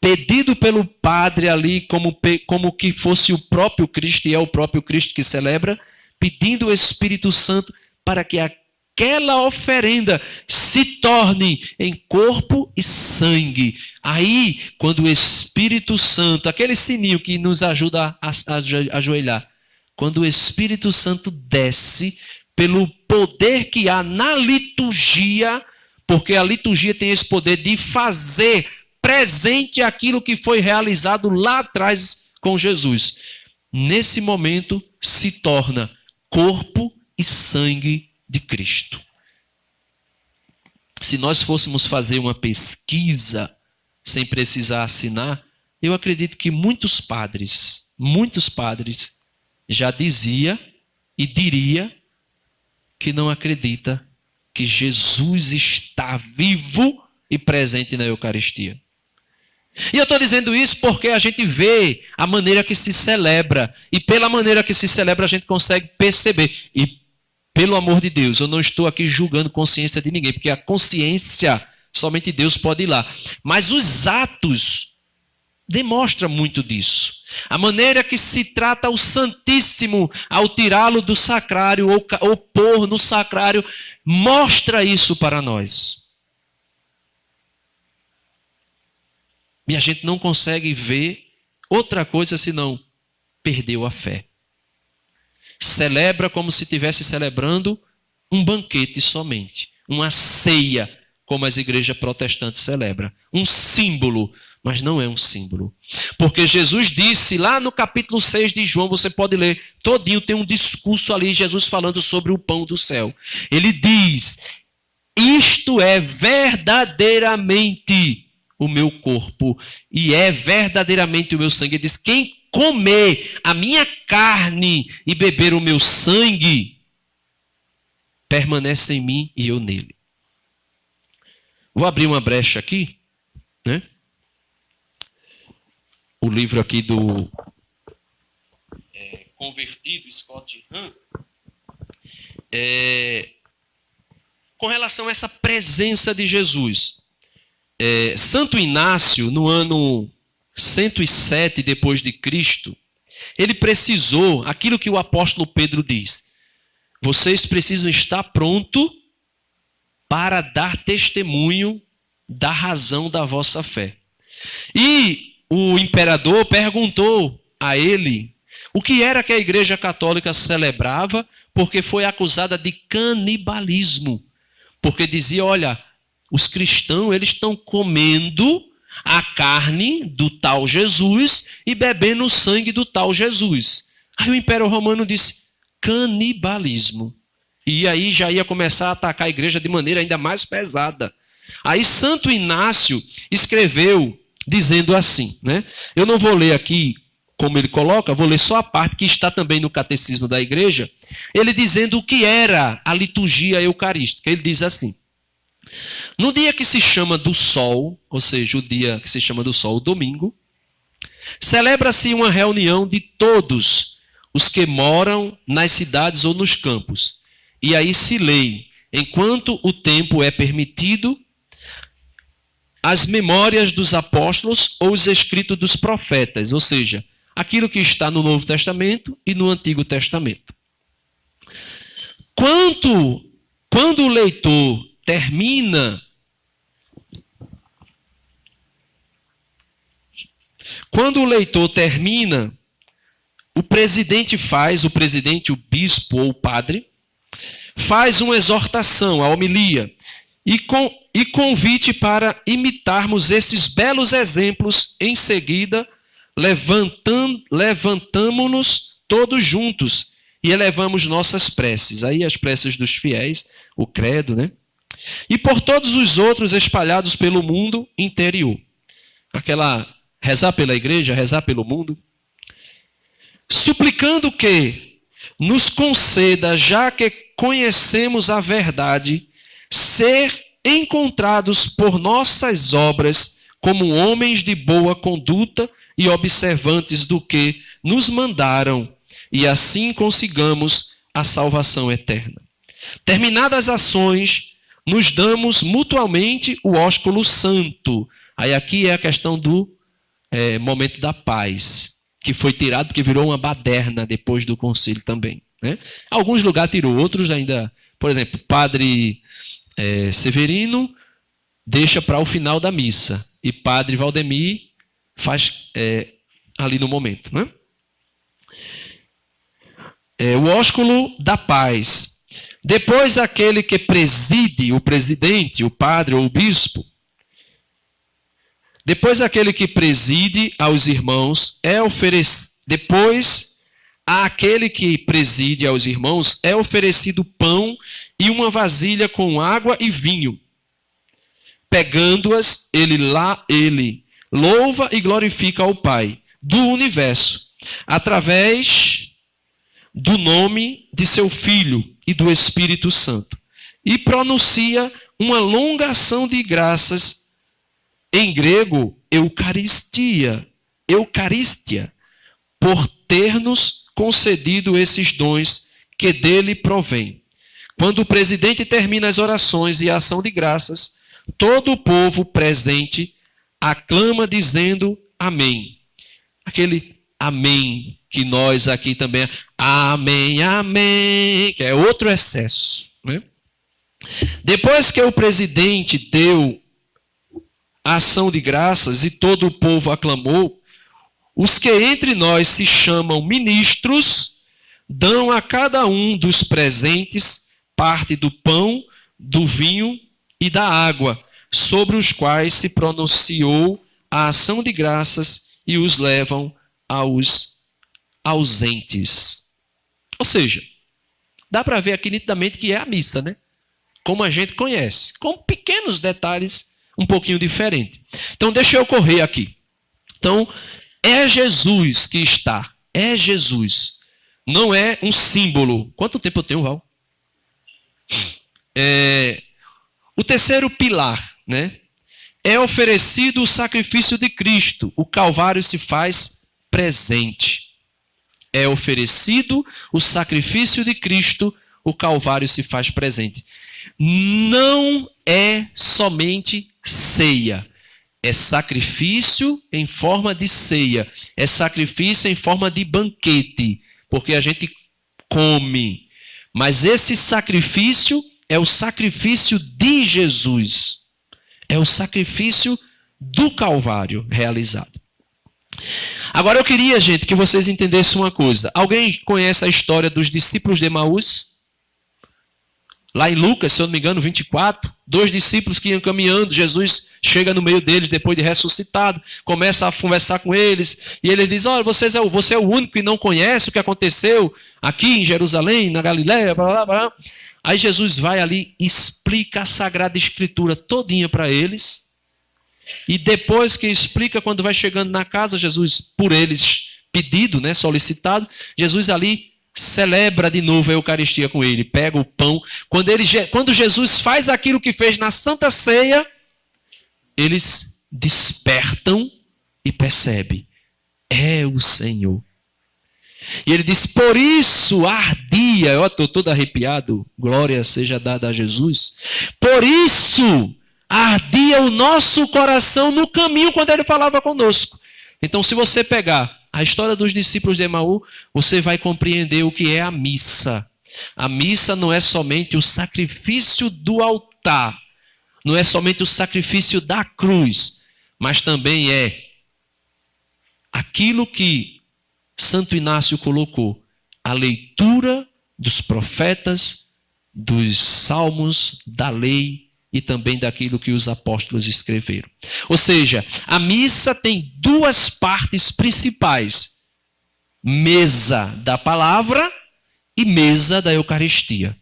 pedido pelo Padre ali, como que fosse o próprio Cristo, e é o próprio Cristo que celebra, pedindo o Espírito Santo para que aquela oferenda se torne em corpo e sangue. Aí, quando o Espírito Santo, aquele sininho que nos ajuda a ajoelhar, quando o Espírito Santo desce, pelo poder que há na liturgia, porque a liturgia tem esse poder de fazer presente aquilo que foi realizado lá atrás com Jesus. Nesse momento se torna corpo e sangue de Cristo. Se nós fôssemos fazer uma pesquisa sem precisar assinar, eu acredito que muitos padres já dizia e diria que não acredita que Jesus está vivo e presente na Eucaristia. E eu estou dizendo isso porque a gente vê a maneira que se celebra. E pela maneira que se celebra a gente consegue perceber. E pelo amor de Deus, eu não estou aqui julgando consciência de ninguém. Porque a consciência, somente Deus pode ir lá. Mas os atos demonstram muito disso. A maneira que se trata o Santíssimo ao tirá-lo do sacrário ou pôr no sacrário, mostra isso para nós. E a gente não consegue ver outra coisa senão perdeu a fé. Celebra como se estivesse celebrando um banquete somente. Uma ceia, como as igrejas protestantes celebram. Um símbolo, mas não é um símbolo. Porque Jesus disse lá no capítulo 6 de João, você pode ler todinho, tem um discurso ali, Jesus falando sobre o pão do céu. Ele diz, isto é verdadeiramente o meu corpo e é verdadeiramente o meu sangue. Ele diz, quem comer a minha carne e beber o meu sangue, permanece em mim e eu nele. Vou abrir uma brecha aqui, né? O livro aqui do convertido, Scott Hahn, com relação a essa presença de Jesus. Santo Inácio, no ano 107 depois de Cristo, ele precisou aquilo que o apóstolo Pedro diz: vocês precisam estar prontos para dar testemunho da razão da vossa fé. E o imperador perguntou a ele o que era que a Igreja Católica celebrava, porque foi acusada de canibalismo. Porque dizia, olha, os cristãos eles estão comendo a carne do tal Jesus e bebendo o sangue do tal Jesus. Aí o Império Romano disse, canibalismo. E aí já ia começar a atacar a igreja de maneira ainda mais pesada. Aí Santo Inácio escreveu dizendo assim, né? Eu não vou ler aqui como ele coloca, vou ler só a parte que está também no Catecismo da Igreja, ele dizendo o que era a liturgia eucarística. Ele diz assim: no dia que se chama do sol, ou seja, o dia que se chama do sol, o domingo, celebra-se uma reunião de todos os que moram nas cidades ou nos campos. E aí se lê, enquanto o tempo é permitido, as memórias dos apóstolos ou os escritos dos profetas, ou seja, aquilo que está no Novo Testamento e no Antigo Testamento. Quando o leitor termina o presidente, o bispo ou o padre, faz uma exortação, a homilia, e convite para imitarmos esses belos exemplos. Em seguida, levantamo-nos todos juntos e elevamos nossas preces. Aí as preces dos fiéis, o credo, né? E por todos os outros espalhados pelo mundo interior. Aquela rezar pela igreja, rezar pelo mundo. Suplicando que nos conceda, já que conhecemos a verdade, ser encontrados por nossas obras como homens de boa conduta e observantes do que nos mandaram, e assim consigamos a salvação eterna. Terminadas as ações, nos damos mutuamente o ósculo santo. Aí aqui é a questão do momento da paz, que foi tirado porque virou uma baderna depois do concílio também, né? Alguns lugares tirou, outros ainda, por exemplo, Padre Severino deixa para o final da missa e Padre Valdemir faz ali no momento, né? O ósculo da paz. Depois aquele que preside, o presidente, o padre ou o bispo, depois aquele que preside aos irmãos àquele que preside aos irmãos é oferecido pão e uma vasilha com água e vinho. Pegando-as, ele louva e glorifica ao Pai do universo, através do nome de seu Filho e do Espírito Santo, e pronuncia uma longa ação de graças, em grego, Eucaristia, por ter-nos concedido esses dons que dele provém. Quando o presidente termina as orações e a ação de graças, todo o povo presente aclama dizendo amém. Aquele amém que nós aqui também, amém, amém, que é outro excesso, né? Depois que o presidente deu a ação de graças e todo o povo aclamou, os que entre nós se chamam ministros dão a cada um dos presentes parte do pão, do vinho e da água, sobre os quais se pronunciou a ação de graças, e os levam aos ausentes. Ou seja, dá para ver aqui nitidamente que é a missa, né? Como a gente conhece, com pequenos detalhes um pouquinho diferentes. Então, deixa eu correr aqui. Então, é Jesus que está. É Jesus. Não é um símbolo. Quanto tempo eu tenho, Val? O terceiro pilar, né? É oferecido o sacrifício de Cristo. O Calvário se faz presente. É oferecido o sacrifício de Cristo. O Calvário se faz presente. Não é somente ceia. É sacrifício em forma de ceia. É sacrifício em forma de banquete. Porque a gente come. Mas esse sacrifício é o sacrifício de Jesus. É o sacrifício do Calvário realizado. Agora eu queria, gente, que vocês entendessem uma coisa. Alguém conhece a história dos discípulos de Emaús? Lá em Lucas, se eu não me engano, 24, 2 discípulos que iam caminhando, Jesus chega no meio deles depois de ressuscitado, começa a conversar com eles, e ele diz, olha, você é o único que não conhece o que aconteceu aqui em Jerusalém, na Galileia, blá, blá, blá. Aí Jesus vai ali e explica a Sagrada Escritura todinha para eles, e depois que explica, quando vai chegando na casa, Jesus, por eles pedido, né, solicitado, Jesus ali celebra de novo a Eucaristia com ele, pega o pão. Quando Jesus faz aquilo que fez na Santa Ceia, eles despertam e percebem, é o Senhor. E ele diz, por isso ardia, eu estou todo arrepiado, glória seja dada a Jesus, por isso ardia o nosso coração no caminho quando ele falava conosco. Então, se você pegar a história dos discípulos de Emaú, você vai compreender o que é a missa. A missa não é somente o sacrifício do altar, não é somente o sacrifício da cruz, mas também é aquilo que Santo Inácio colocou, a leitura dos profetas, dos salmos, da lei e também daquilo que os apóstolos escreveram. Ou seja, a missa tem duas partes principais: mesa da palavra e mesa da Eucaristia.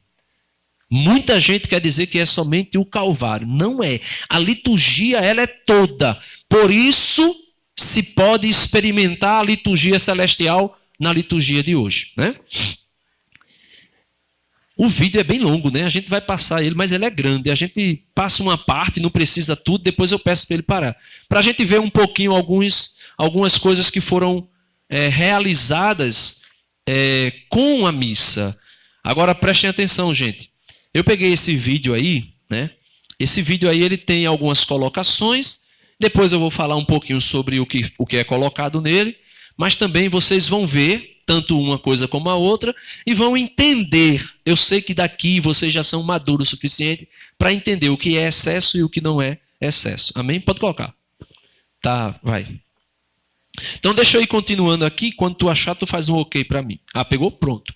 Muita gente quer dizer que é somente o Calvário. Não é. A liturgia, ela é toda. Por isso, se pode experimentar a liturgia celestial na liturgia de hoje, né? O vídeo é bem longo, né? A gente vai passar ele, mas ele é grande. A gente passa uma parte, não precisa tudo, depois eu peço para ele parar. Para a gente ver um pouquinho algumas coisas que foram realizadas com a missa. Agora prestem atenção, gente. Eu peguei esse vídeo aí, né? Esse vídeo aí ele tem algumas colocações. Depois eu vou falar um pouquinho sobre o que é colocado nele. Mas também vocês vão ver tanto uma coisa como a outra, e vão entender. Eu sei que daqui vocês já são maduros o suficiente para entender o que é excesso e o que não é excesso. Amém? Pode colocar. Tá, vai. Então deixa eu ir continuando aqui. Quando tu achar, tu faz um ok para mim. Ah, pegou? Pronto.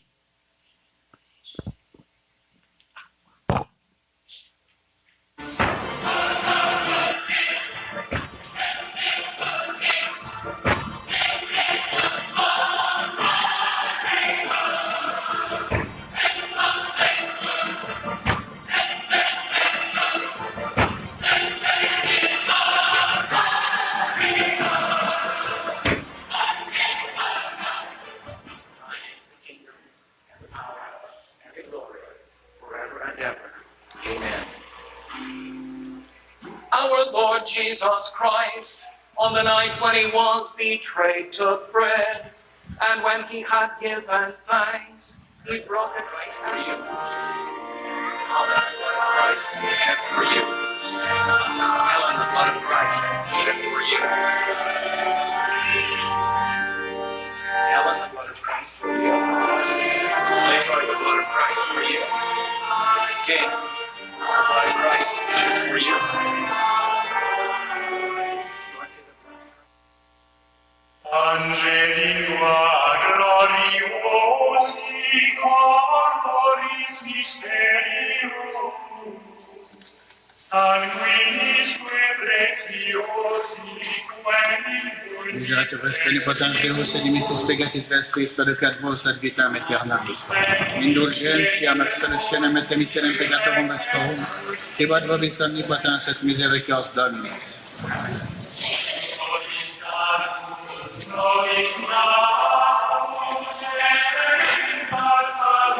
Our Lord Jesus Christ, on the night when he was betrayed, took bread, and when he had given thanks, he broke it for you. Helen, the blood of Christ shed for you. Helen, the blood of Christ shed for you. Helen, the blood of Christ for you. Leroy, the blood of Christ for you. James, the blood of Christ shed for you. Angelina gloriosi corporis mysterium sanguinisque preciosi Miserate vestri potens Deus et dimissis peccatis vestris perecat vos ad vitam aeternam. Indulgentiam absolutionem et remissionem peccatorum vescorum, quibad vobis omnipotens et misericordias Dominus.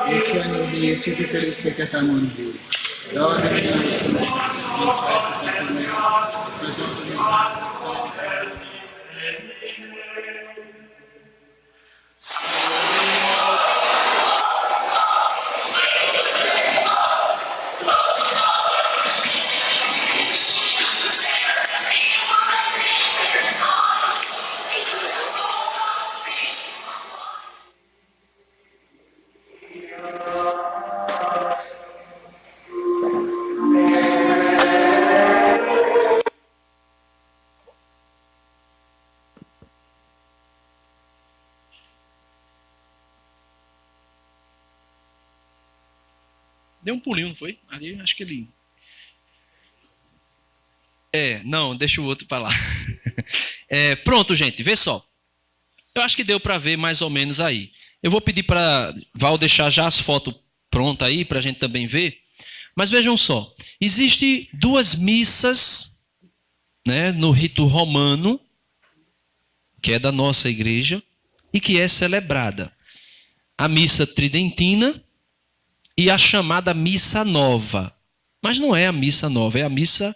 Ecce dieci peris peccata mundi. Deu um pulinho, não foi? Ali, acho que ele... Não, deixa o outro para lá. Pronto, gente, vê só. Eu acho que deu para ver mais ou menos aí. Eu vou pedir para Val deixar já as fotos prontas aí, para a gente também ver. Mas vejam só, existem duas missas, né, no rito romano, que é da nossa igreja, e que é celebrada. A missa tridentina e a chamada missa nova. Mas não é a missa nova, é a missa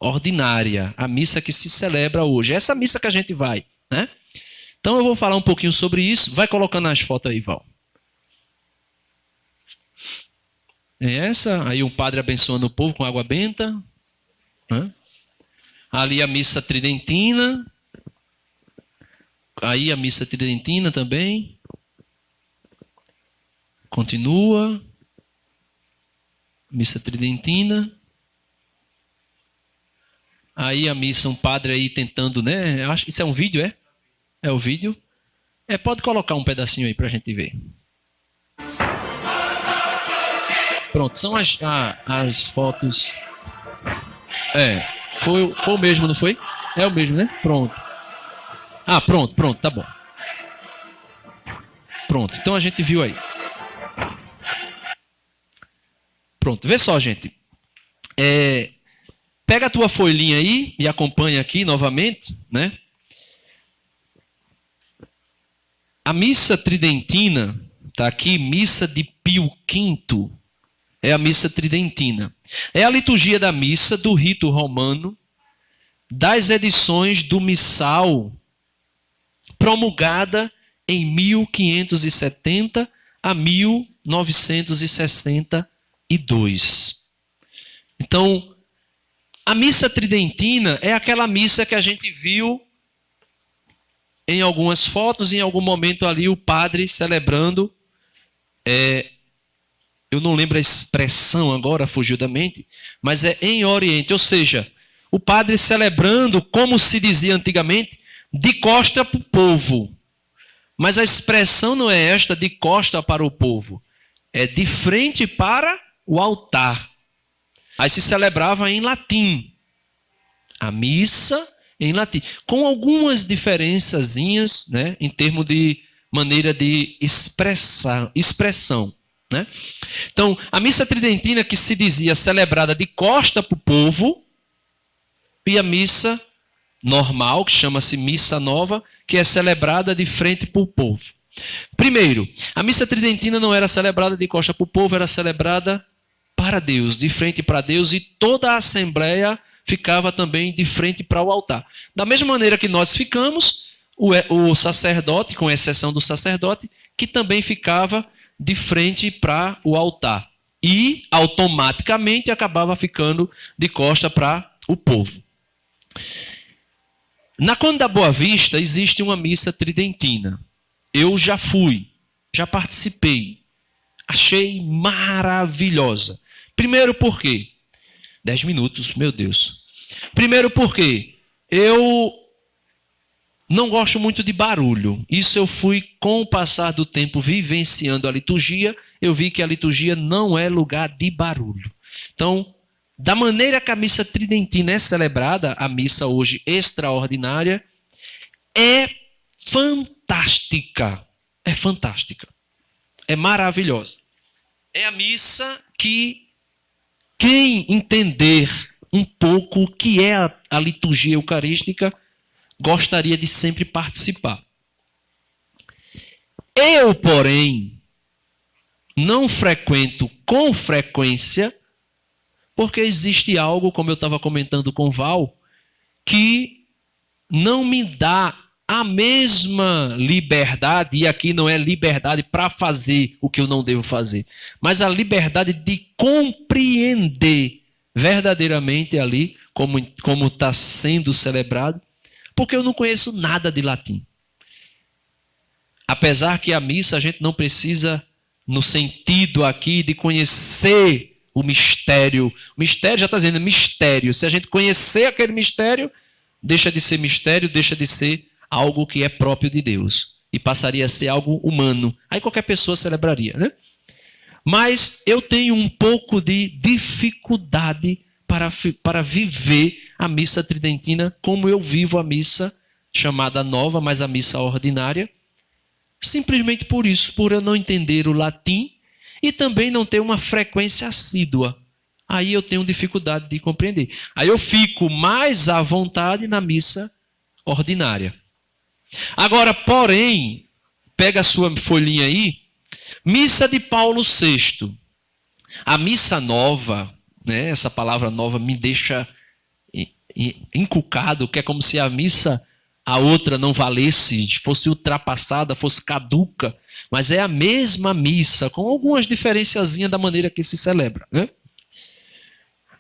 ordinária, a missa que se celebra hoje. É essa missa que a gente vai, né? Então eu vou falar um pouquinho sobre isso. Vai colocando as fotos aí, Val. É essa, aí o padre abençoando o povo com água benta. Ali a missa tridentina. Aí a missa tridentina também. Continua. Missa tridentina. Aí a missa, um padre aí tentando, né? Eu acho que isso é um vídeo, é? É o vídeo. Pode colocar um pedacinho aí pra gente ver. Pronto, são as fotos. Foi o mesmo, não foi? É o mesmo, né? Pronto. Pronto, tá bom. Pronto, então a gente viu aí. Pronto, vê só, gente. Pega a tua folhinha aí e acompanha aqui novamente, né? A missa tridentina, tá aqui, missa de Pio V, é a missa tridentina. É a liturgia da missa do rito romano, das edições do missal, promulgada em 1570 a 1962. Então, a missa tridentina é aquela missa que a gente viu em algumas fotos, em algum momento ali, o padre celebrando. Eu não lembro a expressão agora, fugiu da mente, mas é em Oriente, ou seja, o padre celebrando, como se dizia antigamente, de costa para o povo. Mas a expressão não é esta, de costa para o povo. É de frente para o altar. Aí se celebrava em latim. A missa em latim. Com algumas diferençazinhas, né, em termos de maneira de expressão. Né? Então, a missa tridentina que se dizia celebrada de costa para o povo, e a missa normal, que chama-se missa nova, que é celebrada de frente para o povo. Primeiro, a missa tridentina não era celebrada de costa para o povo, era celebrada para Deus, de frente para Deus, e toda a assembleia ficava também de frente para o altar. Da mesma maneira que nós ficamos, o sacerdote, com exceção do sacerdote, que também ficava de frente para o altar. E automaticamente acabava ficando de costa para o povo. Na Conde da Boa Vista existe uma missa tridentina. Eu já fui, já participei. Achei maravilhosa. Primeiro por quê? 10 minutos, meu Deus. Primeiro porque eu não gosto muito de barulho. Isso eu fui, com o passar do tempo, vivenciando a liturgia, eu vi que a liturgia não é lugar de barulho. Então, da maneira que a missa tridentina é celebrada, a missa hoje extraordinária, é fantástica. É fantástica. É maravilhosa. É a missa que quem entender um pouco o que é a liturgia eucarística gostaria de sempre participar. Eu, porém, não frequento com frequência, porque existe algo, como eu estava comentando com o Val, que não me dá a mesma liberdade, e aqui não é liberdade para fazer o que eu não devo fazer, mas a liberdade de compreender verdadeiramente ali como está sendo celebrado, porque eu não conheço nada de latim. Apesar que a missa a gente não precisa, no sentido aqui de conhecer o mistério. O mistério já está dizendo mistério. Se a gente conhecer aquele mistério, deixa de ser mistério, deixa de ser algo que é próprio de Deus. E passaria a ser algo humano. Aí qualquer pessoa celebraria, né? Mas eu tenho um pouco de dificuldade para viver a missa tridentina como eu vivo a missa chamada nova, mas a missa ordinária. Simplesmente por isso, por eu não entender o latim e também não ter uma frequência assídua. Aí eu tenho dificuldade de compreender. Aí eu fico mais à vontade na missa ordinária. Agora, porém, pega a sua folhinha aí, missa de Paulo VI. A missa nova, né, essa palavra nova me deixa encucado, que é como se a missa, a outra não valesse, fosse ultrapassada, fosse caduca, mas é a mesma missa, com algumas diferenciazinhas da maneira que se celebra, né?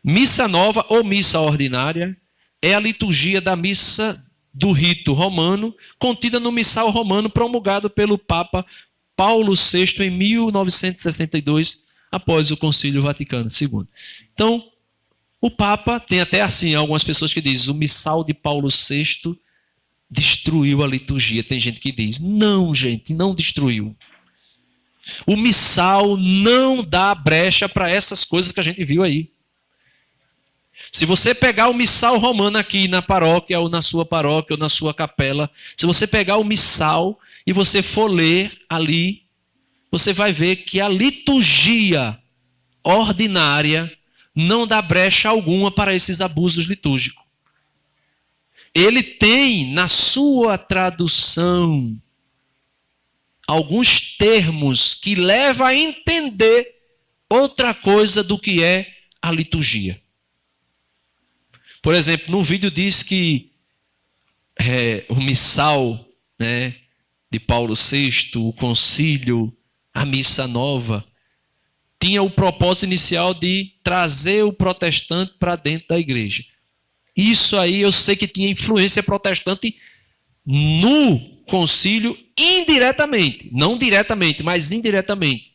Missa nova ou missa ordinária é a liturgia da missa do rito romano, contida no missal romano promulgado pelo Papa Paulo VI em 1962, após o Concílio Vaticano II. Então, o Papa, tem até assim, algumas pessoas que dizem, o missal de Paulo VI destruiu a liturgia. Tem gente que diz, não, gente, não destruiu. O missal não dá brecha para essas coisas que a gente viu aí. Se você pegar o missal romano aqui na paróquia, ou na sua paróquia, ou na sua capela, se você pegar o missal e você for ler ali, você vai ver que a liturgia ordinária não dá brecha alguma para esses abusos litúrgicos. Ele tem na sua tradução alguns termos que levam a entender outra coisa do que é a liturgia. Por exemplo, no vídeo diz que o missal, né, de Paulo VI, o concílio, a missa nova, tinha o propósito inicial de trazer o protestante para dentro da igreja. Isso aí eu sei que tinha influência protestante no concílio indiretamente. Não diretamente, mas indiretamente.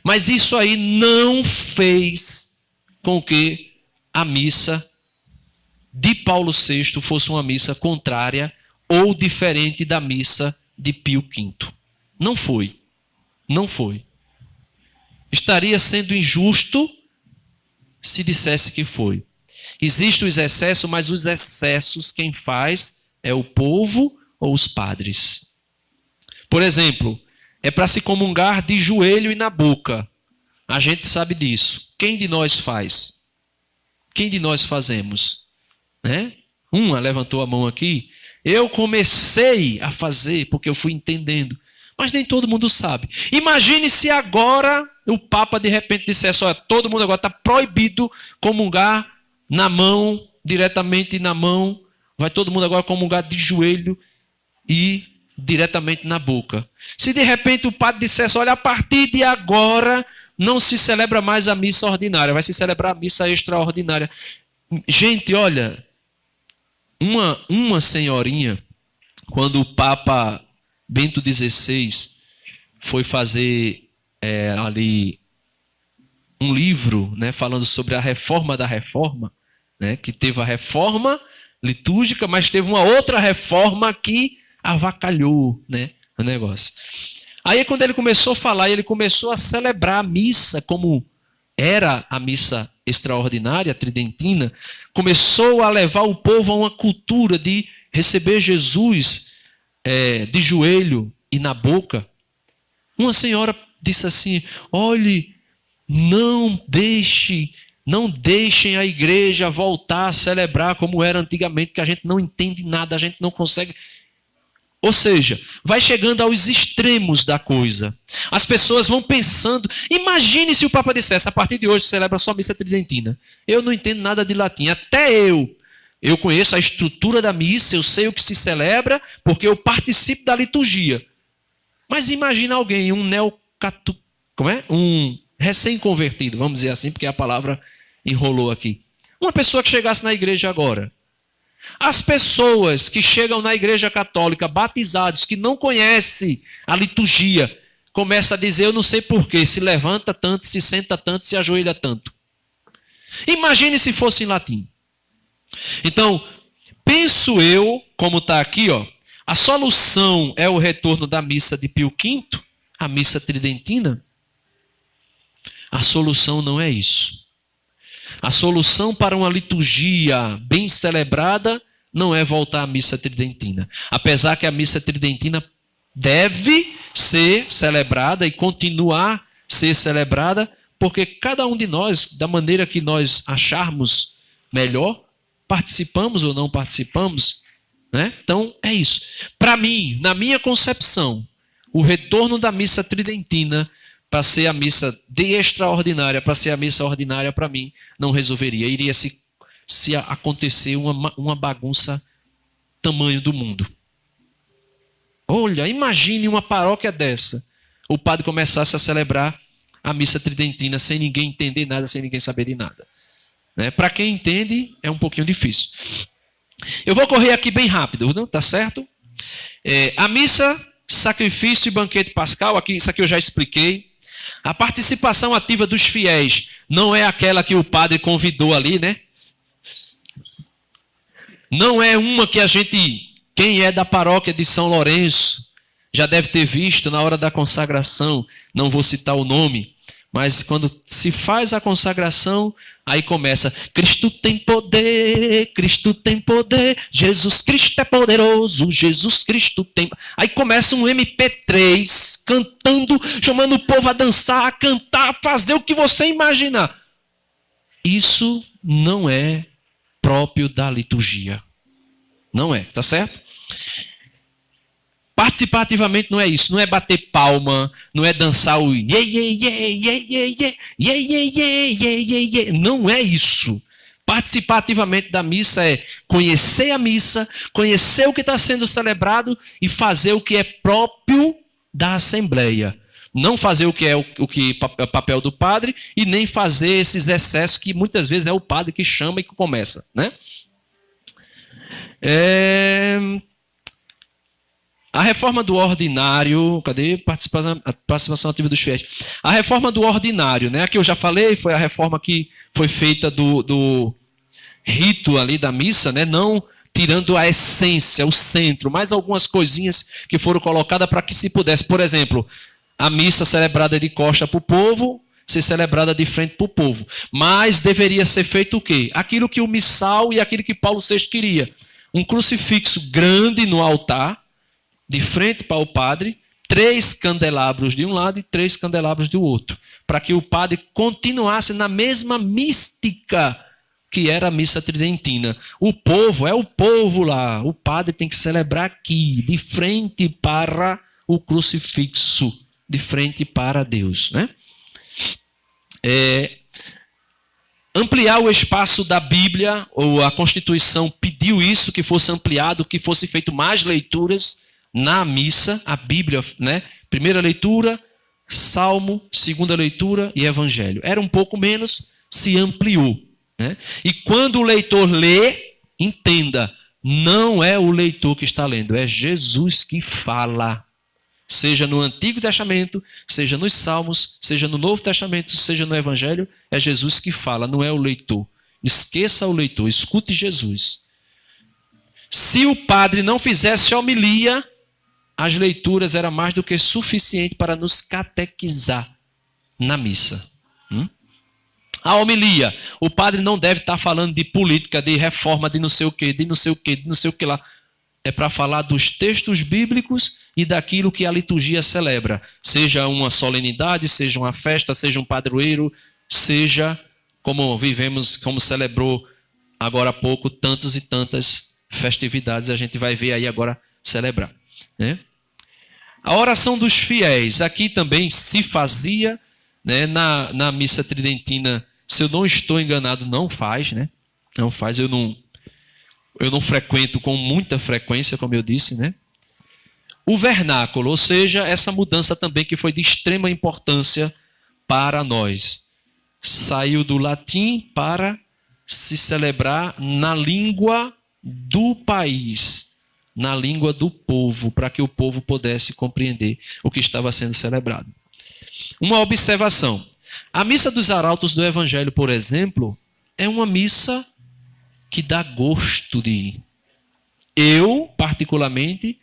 Mas isso aí não fez com que a missa de Paulo VI fosse uma missa contrária ou diferente da missa de Pio V. Não foi. Não foi. Estaria sendo injusto se dissesse que foi. Existem os excessos, mas os excessos quem faz é o povo ou os padres. Por exemplo, é para se comungar de joelho e na boca. A gente sabe disso. Quem de nós faz? Quem de nós fazemos? Né? Uma levantou a mão aqui. Eu comecei a fazer porque eu fui entendendo. Mas nem todo mundo sabe. Imagine se agora o Papa de repente dissesse, olha, todo mundo agora está proibido comungar na mão, diretamente na mão. Vai todo mundo agora comungar de joelho e diretamente na boca. Se de repente o padre dissesse, olha, a partir de agora não se celebra mais a missa ordinária, vai se celebrar a missa extraordinária. Gente, olha, uma senhorinha, quando o Papa Bento XVI foi fazer ali um livro, né, falando sobre a reforma da reforma, né, que teve a reforma litúrgica, mas teve uma outra reforma que avacalhou, né, o negócio. Aí quando ele começou a falar, ele começou a celebrar a missa como era a missa extraordinária, tridentina, começou a levar o povo a uma cultura de receber Jesus de joelho e na boca. Uma senhora disse assim, olhe, não deixem a igreja voltar a celebrar como era antigamente, que a gente não entende nada, a gente não consegue. Ou seja, vai chegando aos extremos da coisa. As pessoas vão pensando, imagine se o Papa dissesse, a partir de hoje celebra só a missa tridentina. Eu não entendo nada de latim, até eu conheço a estrutura da missa, eu sei o que se celebra, porque eu participo da liturgia. Mas imagina alguém, um recém-convertido, vamos dizer assim, porque a palavra enrolou aqui. Uma pessoa que chegasse na igreja agora. As pessoas que chegam na igreja católica, batizados, que não conhecem a liturgia, começam a dizer, eu não sei porquê, se levanta tanto, se senta tanto, se ajoelha tanto. Imagine se fosse em latim. Então, penso eu, como está aqui, ó, a solução é o retorno da missa de Pio V, a missa tridentina. A solução não é isso. A solução para uma liturgia bem celebrada não é voltar à missa tridentina. Apesar que a missa tridentina deve ser celebrada e continuar a ser celebrada, porque cada um de nós, da maneira que nós acharmos melhor, participamos ou não participamos, né? Então é isso. Para mim, na minha concepção, o retorno da missa tridentina para ser a missa de extraordinária, para ser a missa ordinária, para mim, não resolveria. Iria se acontecer uma bagunça tamanho do mundo. Olha, imagine uma paróquia dessa. O padre começasse a celebrar a missa tridentina sem ninguém entender nada, sem ninguém saber de nada. Né? Para quem entende, é um pouquinho difícil. Eu vou correr aqui bem rápido, não? Tá certo? A missa, sacrifício e banquete pascal, isso aqui eu já expliquei. A participação ativa dos fiéis não é aquela que o padre convidou ali, né? Não é uma que quem é da paróquia de São Lourenço já deve ter visto na hora da consagração, não vou citar o nome, mas quando se faz a consagração, aí começa: Cristo tem poder, Jesus Cristo é poderoso, Jesus Cristo tem... Aí começa um MP3 cantando, chamando o povo a dançar, a cantar, a fazer o que você imaginar. Isso não é próprio da liturgia. Não é, tá certo? Participar ativamente não é isso, não é bater palma, não é dançar o ye, ye, ye, ye, ye, ye, ye, ye, ye, ye, ye, ye. Não é isso. Participar ativamente da missa é conhecer a missa, conhecer o que está sendo celebrado e fazer o que é próprio da Assembleia. Não fazer o que é o papel do padre e nem fazer esses excessos que muitas vezes é o padre que chama e que começa, né? A reforma do ordinário, cadê? Participação ativa dos fiéis. A reforma do ordinário, né? Aqui eu já falei, foi a reforma que foi feita do rito ali da missa, né? Não tirando a essência, o centro, mas algumas coisinhas que foram colocadas para que se pudesse, por exemplo, a missa celebrada de costa para o povo, ser celebrada de frente para o povo. Mas deveria ser feito o quê? Aquilo que o missal e aquilo que Paulo VI queria. Um crucifixo grande no altar, de frente para o padre, 3 candelabros de um lado e 3 candelabros do outro, para que o padre continuasse na mesma mística que era a missa tridentina. O povo é o povo lá, o padre tem que celebrar aqui, de frente para o crucifixo, de frente para Deus, né? Ampliar o espaço da Bíblia, ou a Constituição pediu isso, que fosse ampliado, que fosse feito mais leituras na missa, a Bíblia, né? Primeira leitura, Salmo, segunda leitura e Evangelho. Era um pouco menos, se ampliou, né? E quando o leitor lê, entenda, não é o leitor que está lendo, é Jesus que fala. Seja no Antigo Testamento, seja nos Salmos, seja no Novo Testamento, seja no Evangelho, é Jesus que fala, não é o leitor. Esqueça o leitor, escute Jesus. Se o padre não fizesse homilia, as leituras eram mais do que suficiente para nos catequizar na missa. A homilia, o padre não deve estar falando de política, de reforma, de não sei o que, de não sei o que, de não sei o que lá. É para falar dos textos bíblicos e daquilo que a liturgia celebra. Seja uma solenidade, seja uma festa, seja um padroeiro, seja como vivemos, como celebrou agora há pouco, tantas e tantas festividades, a gente vai ver aí agora celebrar, né? A oração dos fiéis, aqui também se fazia, né, na missa tridentina, se eu não estou enganado, não faz, né? Não faz, eu não frequento com muita frequência, como eu disse, né? O vernáculo, ou seja, essa mudança também que foi de extrema importância para nós. Saiu do latim para se celebrar na língua do país, na língua do povo, para que o povo pudesse compreender o que estava sendo celebrado. Uma observação. A missa dos arautos do Evangelho, por exemplo, é uma missa que dá gosto de ir. Eu, particularmente,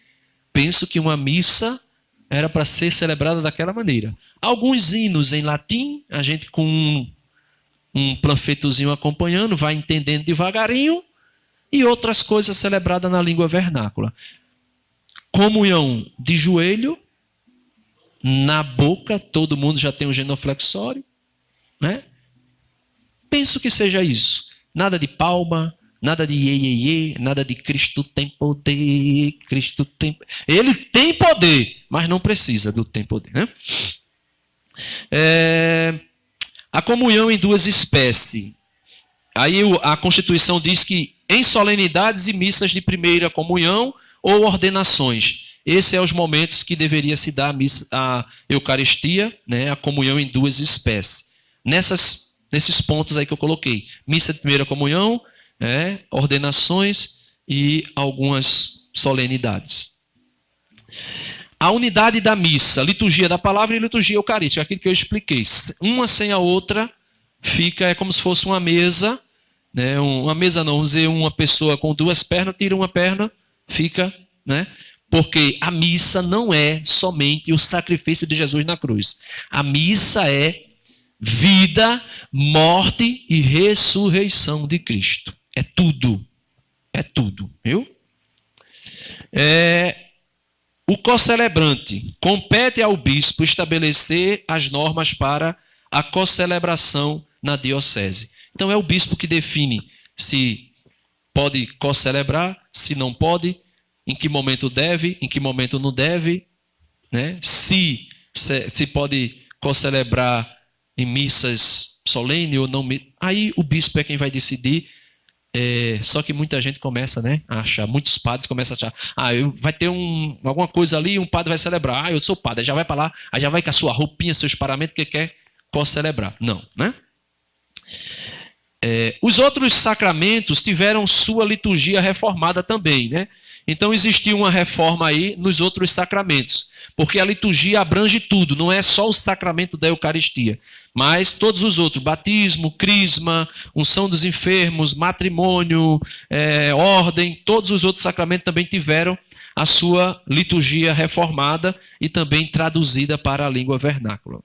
penso que uma missa era para ser celebrada daquela maneira. Alguns hinos em latim, a gente com um panfletozinho acompanhando, vai entendendo devagarinho, e outras coisas celebradas na língua vernácula. Comunhão de joelho, na boca, todo mundo já tem um genuflexório, né? Penso que seja isso. Nada de palma, nada de iê, iê, iê, nada de Cristo tem poder, Cristo tem... Ele tem poder, mas não precisa do tem poder, né? A comunhão em 2 espécies. Aí a Constituição diz que em solenidades e missas de primeira comunhão ou ordenações. Esses são os momentos que deveria se dar a Eucaristia, né, a comunhão em 2 espécies. Nesses pontos aí que eu coloquei. Missa de primeira comunhão, ordenações e algumas solenidades. A unidade da missa, liturgia da palavra e liturgia eucarística, aquilo que eu expliquei. Uma sem a outra é como se fosse uma mesa, né? Uma mesa não, vamos dizer, uma pessoa com duas pernas, tira uma perna, fica, né? Porque a missa não é somente o sacrifício de Jesus na cruz. A missa é vida, morte e ressurreição de Cristo. É tudo. É tudo, viu? O concelebrante compete ao bispo estabelecer as normas para a concelebração na diocese. Então é o bispo que define se pode concelebrar, se não pode, em que momento deve, em que momento não deve, né? Se pode concelebrar em missas solenes ou não. Aí o bispo é quem vai decidir. Só que muita gente começa, né, a achar, muitos padres começam a achar, vai ter alguma coisa ali, um padre vai celebrar, eu sou padre, aí já vai para lá, aí já vai com a sua roupinha, seus paramentos, que quer celebrar. Não, né? Os outros sacramentos tiveram sua liturgia reformada também, né? Então existiu uma reforma aí nos outros sacramentos, porque a liturgia abrange tudo, não é só o sacramento da Eucaristia, mas todos os outros, batismo, crisma, unção dos enfermos, matrimônio, ordem, todos os outros sacramentos também tiveram a sua liturgia reformada e também traduzida para a língua vernácula.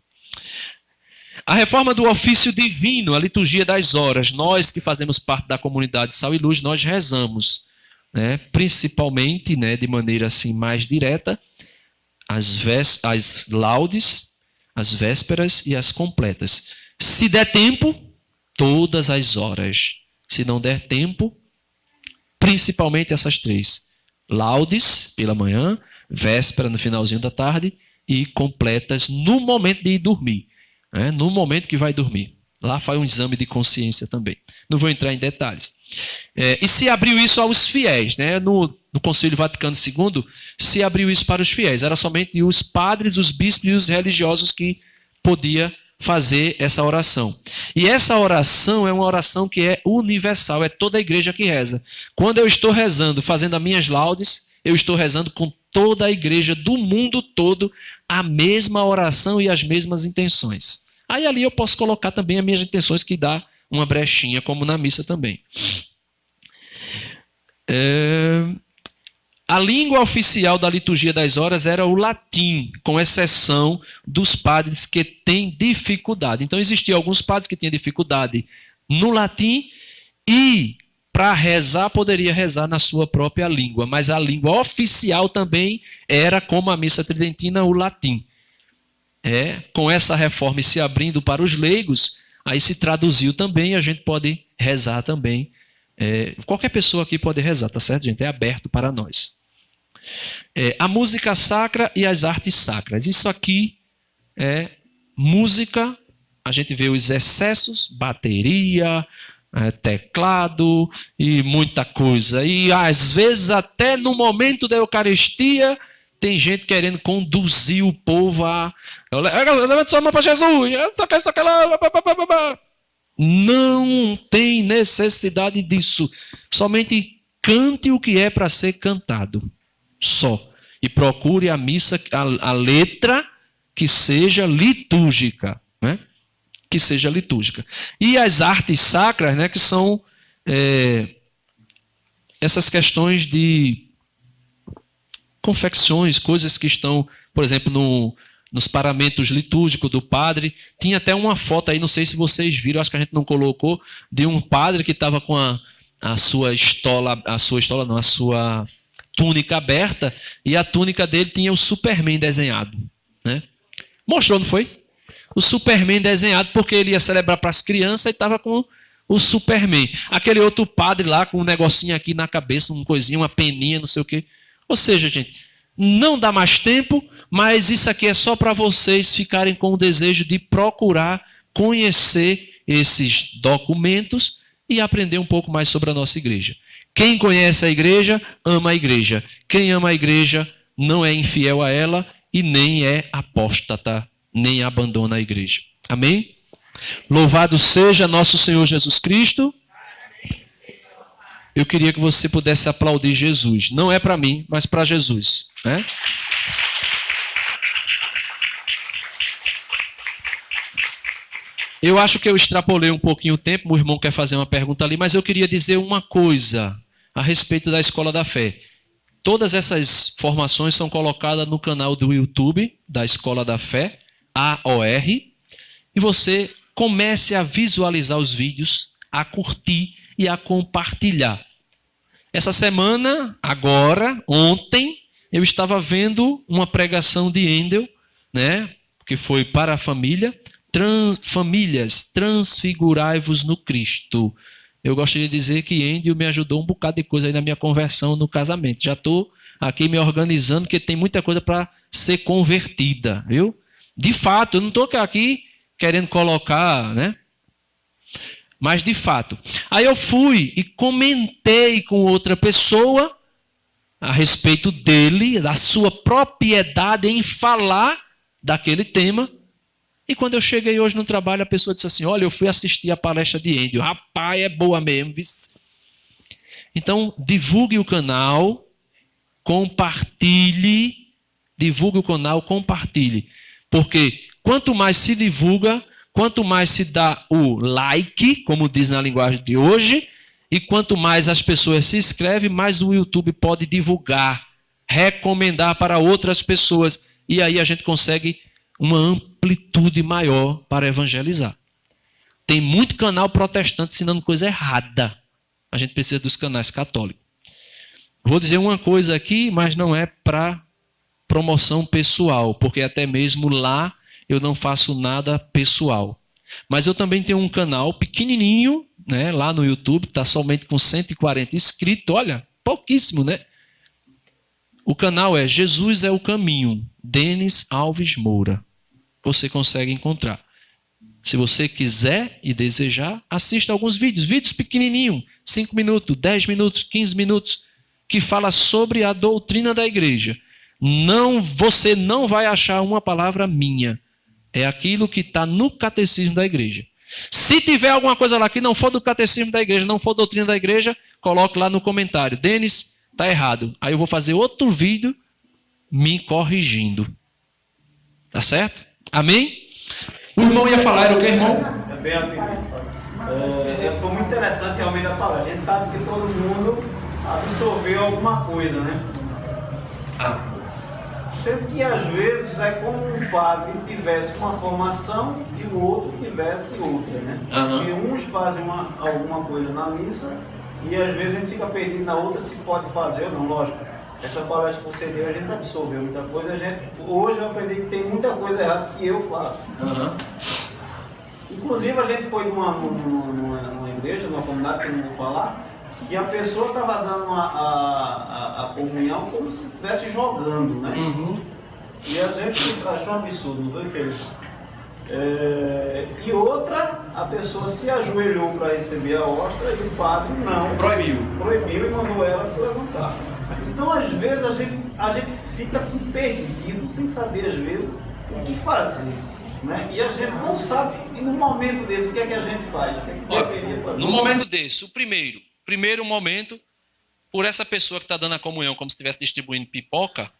A reforma do ofício divino, a liturgia das horas, nós que fazemos parte da comunidade Sal e Luz, nós rezamos, né, principalmente, né, de maneira assim mais direta, as laudes, as vésperas e as completas. Se der tempo, todas as horas. Se não der tempo, principalmente essas três. Laudes pela manhã, véspera no finalzinho da tarde e completas no momento de ir dormir. Né? No momento que vai dormir. Lá faz um exame de consciência também. Não vou entrar em detalhes. E se abriu isso aos fiéis, né? No Concílio Vaticano II, se abriu isso para os fiéis. Era somente os padres, os bispos e os religiosos que podia fazer essa oração. E essa oração é uma oração que é universal, é toda a igreja que reza. Quando eu estou rezando, fazendo as minhas laudes, eu estou rezando com toda a igreja do mundo todo a mesma oração e as mesmas intenções. Aí ali eu posso colocar também as minhas intenções, que dá uma brechinha, como na missa também. A língua oficial da liturgia das horas era o latim, com exceção dos padres que têm dificuldade. Então existiam alguns padres que tinham dificuldade no latim e, para rezar, poderia rezar na sua própria língua. Mas a língua oficial também era, como a missa tridentina, o latim. Com essa reforma se abrindo para os leigos, aí se traduziu também, a gente pode rezar também. Qualquer pessoa aqui pode rezar, tá certo, gente? É aberto para nós. A música sacra e as artes sacras. Isso aqui é música, a gente vê os excessos, bateria, teclado e muita coisa. E às vezes até no momento da Eucaristia tem gente querendo conduzir o povo a... Levanta sua mão para Jesus, só que lá... Não tem necessidade disso. Somente cante o que é para ser cantado. Só. E procure a missa, a letra que seja litúrgica. Né? Que seja litúrgica. E as artes sacras, né, que são essas questões de confecções, coisas que estão, por exemplo, nos paramentos litúrgicos do padre. Tinha até uma foto aí, não sei se vocês viram, acho que a gente não colocou, de um padre que estava com a sua túnica aberta, e a túnica dele tinha o Superman desenhado. Né? Mostrou, não foi? O Superman desenhado, porque ele ia celebrar para as crianças e estava com o Superman. Aquele outro padre lá com um negocinho aqui na cabeça, uma coisinha, uma peninha, não sei o quê. Ou seja, gente, não dá mais tempo, mas isso aqui é só para vocês ficarem com o desejo de procurar conhecer esses documentos e aprender um pouco mais sobre a nossa igreja. Quem conhece a igreja, ama a igreja. Quem ama a igreja não é infiel a ela e nem é apóstata, nem abandona a igreja. Amém? Louvado seja nosso Senhor Jesus Cristo. eu queria que você pudesse aplaudir Jesus. Não é para mim, mas para Jesus, né? Eu acho que eu extrapolei um pouquinho o tempo, meu irmão quer fazer uma pergunta ali, mas eu queria dizer uma coisa a respeito da Escola da Fé. Todas essas formações são colocadas no canal do YouTube da Escola da Fé, AOR, e você comece a visualizar os vídeos, a curtir e a compartilhar. Essa semana, agora, ontem, eu estava vendo uma pregação de Endel, né, que foi para a família, famílias, transfigurai-vos no Cristo. Eu gostaria de dizer que Endel me ajudou um bocado de coisa aí na minha conversão no casamento. Já estou aqui me organizando, porque tem muita coisa para ser convertida, viu? De fato, eu não estou aqui querendo colocar, né? Mas de fato. Aí eu fui e comentei com outra pessoa a respeito dele, da sua propriedade em falar daquele tema. E quando eu cheguei hoje no trabalho, a pessoa disse assim, olha, eu fui assistir a palestra de Endel. Rapaz, é boa mesmo. Então, divulgue o canal, compartilhe. Divulgue o canal, compartilhe. Porque quanto mais se divulga, quanto mais se dá o like, como diz na linguagem de hoje, e quanto mais as pessoas se inscrevem, mais o YouTube pode divulgar, recomendar para outras pessoas. E aí a gente consegue uma amplitude maior para evangelizar. Tem muito canal protestante ensinando coisa errada. A gente precisa dos canais católicos. Vou dizer uma coisa aqui, mas não é para promoção pessoal, porque até mesmo lá eu não faço nada pessoal. Mas eu também tenho um canal pequenininho, né, lá no YouTube, está somente com 140 inscritos. Olha, pouquíssimo, né? O canal é Jesus é o Caminho, Denis Alves Moura. Você consegue encontrar. Se você quiser e desejar, assista alguns vídeos. Vídeos pequenininhos, 5 minutos, 10 minutos, 15 minutos, que fala sobre a doutrina da igreja. Você não vai achar uma palavra minha. É aquilo que está no catecismo da igreja. Se tiver alguma coisa lá que não for do catecismo da igreja, não for doutrina da igreja, coloque lá no comentário. Denis, está errado. Aí eu vou fazer outro vídeo me corrigindo. Tá certo? Amém? O irmão ia falar, era o que, irmão? Foi muito interessante realmente a palavra. A gente sabe que todo mundo absorveu alguma coisa, né? Sendo que às vezes é como um padre tivesse uma formação e o outro tivesse outra, né? Porque uns fazem alguma coisa na missa e às vezes a gente fica perdido na outra se pode fazer ou não, lógico. Essa palestra que você deu, a gente absorveu muita coisa. Hoje eu aprendi que tem muita coisa errada que eu faço. Inclusive a gente foi numa igreja, numa comunidade, que eu não vou falar, e a pessoa estava dando a comunhão como se estivesse jogando, né? E a gente achou um absurdo, não foi, Pedro? E outra, a pessoa se ajoelhou para receber a hóstia e o padre não. Proibiu e mandou ela se levantar. Então, às vezes, a gente fica assim perdido, sem saber, às vezes, o que fazer. Né? E a gente não sabe, e no momento desse, o que é que a gente faz? O que é que deveria fazer? No momento desse, o primeiro momento, por essa pessoa que está dando a comunhão como se estivesse distribuindo pipoca,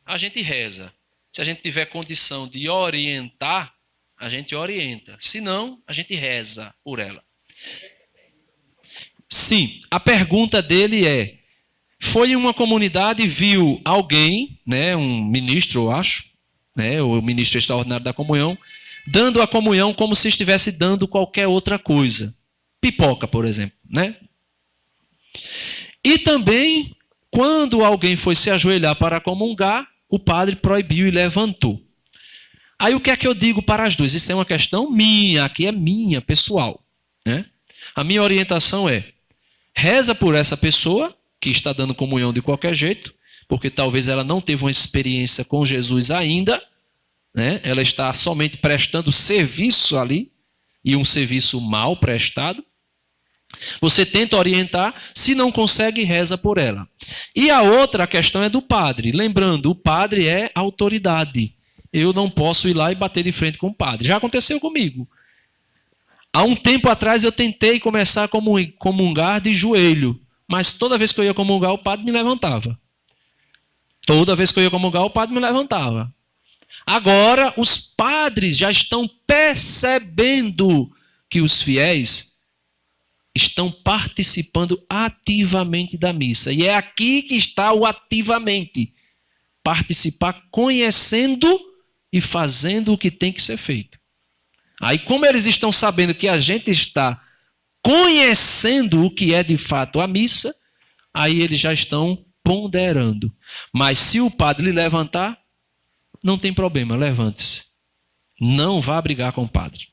a gente reza. Se a gente tiver condição de orientar, a gente orienta. Se não, a gente reza por ela. Sim, a pergunta dele é, foi em uma comunidade e viu alguém, né, um ministro, eu acho, né, o ministro extraordinário da comunhão, dando a comunhão como se estivesse dando qualquer outra coisa. Pipoca, por exemplo, né? E também, quando alguém foi se ajoelhar para comungar, o padre proibiu e levantou. Aí o que é que eu digo para as duas? Isso é uma questão minha, aqui é minha, pessoal, né? A minha orientação é, reza por essa pessoa que está dando comunhão de qualquer jeito, porque talvez ela não teve uma experiência com Jesus ainda, né? Ela está somente prestando serviço ali, e um serviço mal prestado. Você tenta orientar, se não consegue, reza por ela. E a outra questão é do padre. Lembrando, o padre é autoridade. Eu não posso ir lá e bater de frente com o padre. Já aconteceu comigo. Há um tempo atrás eu tentei começar a comungar de joelho. Mas toda vez que eu ia comungar, o padre me levantava. Toda vez que eu ia comungar, o padre me levantava. Agora, os padres já estão percebendo que os fiéis estão participando ativamente da missa. E é aqui que está o ativamente. Participar conhecendo e fazendo o que tem que ser feito. Aí, como eles estão sabendo que a gente está conhecendo o que é de fato a missa, aí eles já estão ponderando. Mas se o padre lhe levantar, não tem problema, levante-se. Não vá brigar com o padre.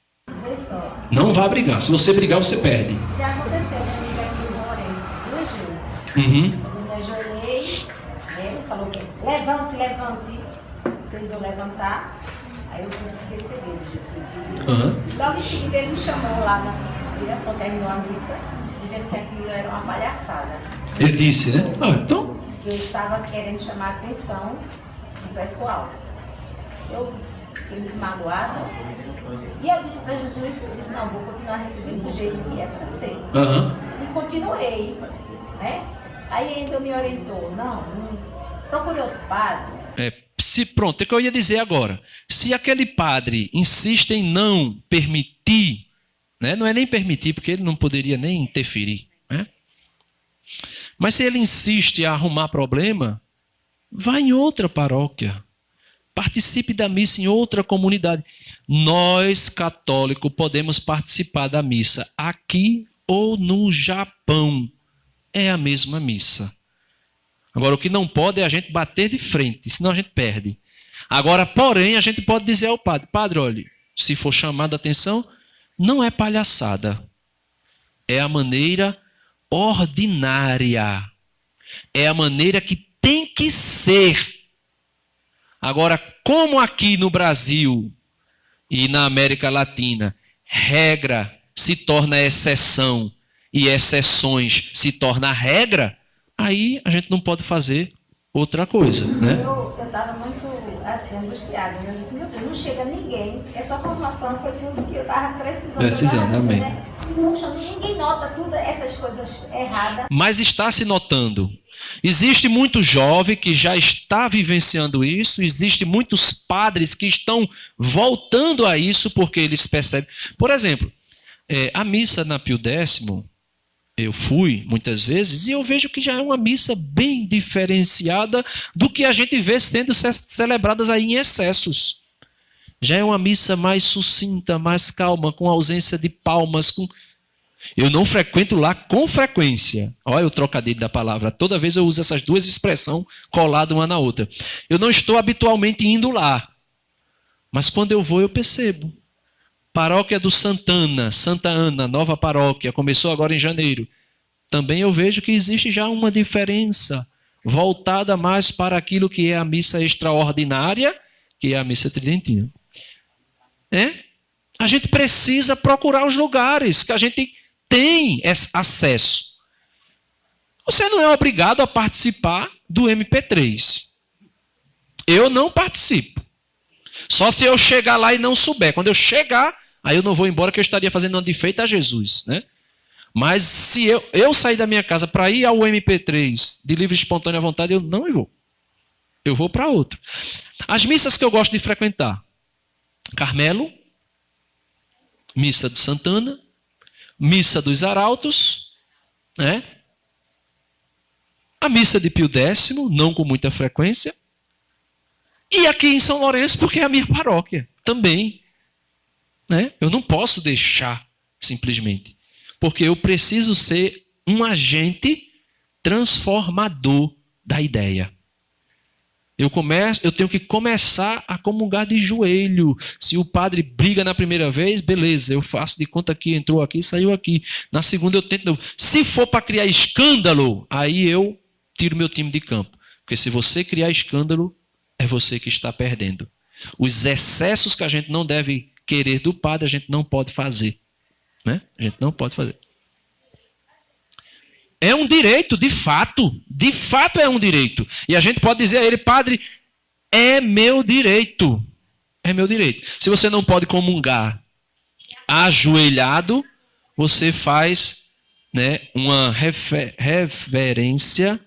Não vá brigar. Se você brigar, você perde. Já aconteceu comigo aqui em São Lourenço 2 vezes. Eu me ajoelhei, ele falou que levante, levante. Fez eu levantar, aí eu recebi. Logo em seguida ele me chamou lá na sacristia, quando terminou a missa, dizendo que aquilo era uma palhaçada. Ele disse, né? Então... Que eu estava querendo chamar a atenção do pessoal. Eu fiquei muito magoada. E eu disse para Jesus, eu disse, não, vou continuar recebendo do jeito que é para ser. E continuei. Né? Aí ele me orientou, não procure outro padre. Pronto, é o que eu ia dizer agora. Se aquele padre insiste em não permitir, né? Não é nem permitir, porque ele não poderia nem interferir. Né? Mas se ele insiste em arrumar problema, vá em outra paróquia. Participe da missa em outra comunidade. Nós, católicos, podemos participar da missa aqui ou no Japão. É a mesma missa. Agora, o que não pode é a gente bater de frente, senão a gente perde. Agora, porém, a gente pode dizer ao padre, padre, olha, se for chamada a atenção, não é palhaçada. É a maneira ordinária. É a maneira que tem que ser. Agora, como aqui no Brasil e na América Latina, regra se torna exceção e exceções se torna regra, aí a gente não pode fazer outra coisa, né? Eu estava muito assim, angustiada. Eu disse, meu Deus, não chega ninguém. Essa formação foi tudo que eu estava precisando. Amém. Né? Puxa, ninguém nota tudo essas coisas erradas. Mas está se notando. Existe muito jovem que já está vivenciando isso. Existe muitos padres que estão voltando a isso porque eles percebem. Por exemplo, a missa na Pio X, eu fui muitas vezes e eu vejo que já é uma missa bem diferenciada do que a gente vê sendo celebradas aí em excessos. Já é uma missa mais sucinta, mais calma, com ausência de palmas. Eu não frequento lá com frequência. Olha o trocadilho da palavra. Toda vez eu uso essas duas expressões coladas uma na outra. Eu não estou habitualmente indo lá. Mas quando eu vou, eu percebo. Paróquia do Santa Ana, nova paróquia, começou agora em janeiro. Também eu vejo que existe já uma diferença voltada mais para aquilo que é a missa extraordinária, que é a missa tridentina. A gente precisa procurar os lugares que a gente tem acesso. Você não é obrigado a participar do MP3. Eu não participo. Só se eu chegar lá e não souber. Quando eu chegar, aí eu não vou embora, que eu estaria fazendo uma defeita a Jesus, né? Mas se eu sair da minha casa para ir ao MP3 de livre e espontânea vontade, eu não vou. Eu vou para outro. As missas que eu gosto de frequentar: Carmelo, missa de Santana, missa dos Arautos, né? A missa de Pio X, não com muita frequência. E aqui em São Lourenço, porque é a minha paróquia também. Né? Eu não posso deixar simplesmente. Porque eu preciso ser um agente transformador da ideia. Eu tenho que começar a comungar de joelho. Se o padre briga na primeira vez, beleza, eu faço de conta que entrou aqui e saiu aqui. Na segunda eu tento. Se for para criar escândalo, aí eu tiro meu time de campo. Porque se você criar escândalo, é você que está perdendo. Os excessos que a gente não deve querer do padre, a gente não pode fazer. Né? A gente não pode fazer. É um direito, de fato. De fato é um direito. E a gente pode dizer a ele, padre, é meu direito. É meu direito. Se você não pode comungar ajoelhado, você faz né, uma reverência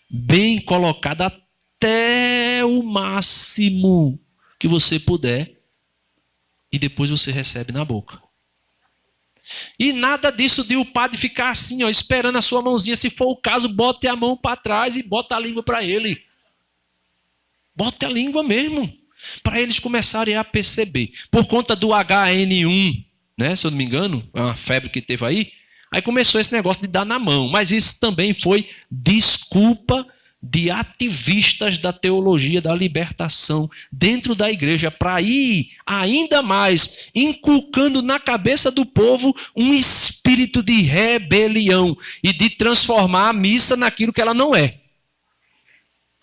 bem colocada até o máximo que você puder, e depois você recebe na boca. E nada disso de o padre ficar assim, ó, esperando a sua mãozinha. Se for o caso, bote a mão para trás e bota a língua para ele. Bote a língua mesmo, para eles começarem a perceber. Por conta do HN1, né, se eu não me engano, é uma febre que teve aí começou esse negócio de dar na mão. Mas isso também foi desculpa de ativistas da teologia da libertação dentro da igreja, para ir ainda mais inculcando na cabeça do povo um espírito de rebelião e de transformar a missa naquilo que ela não é.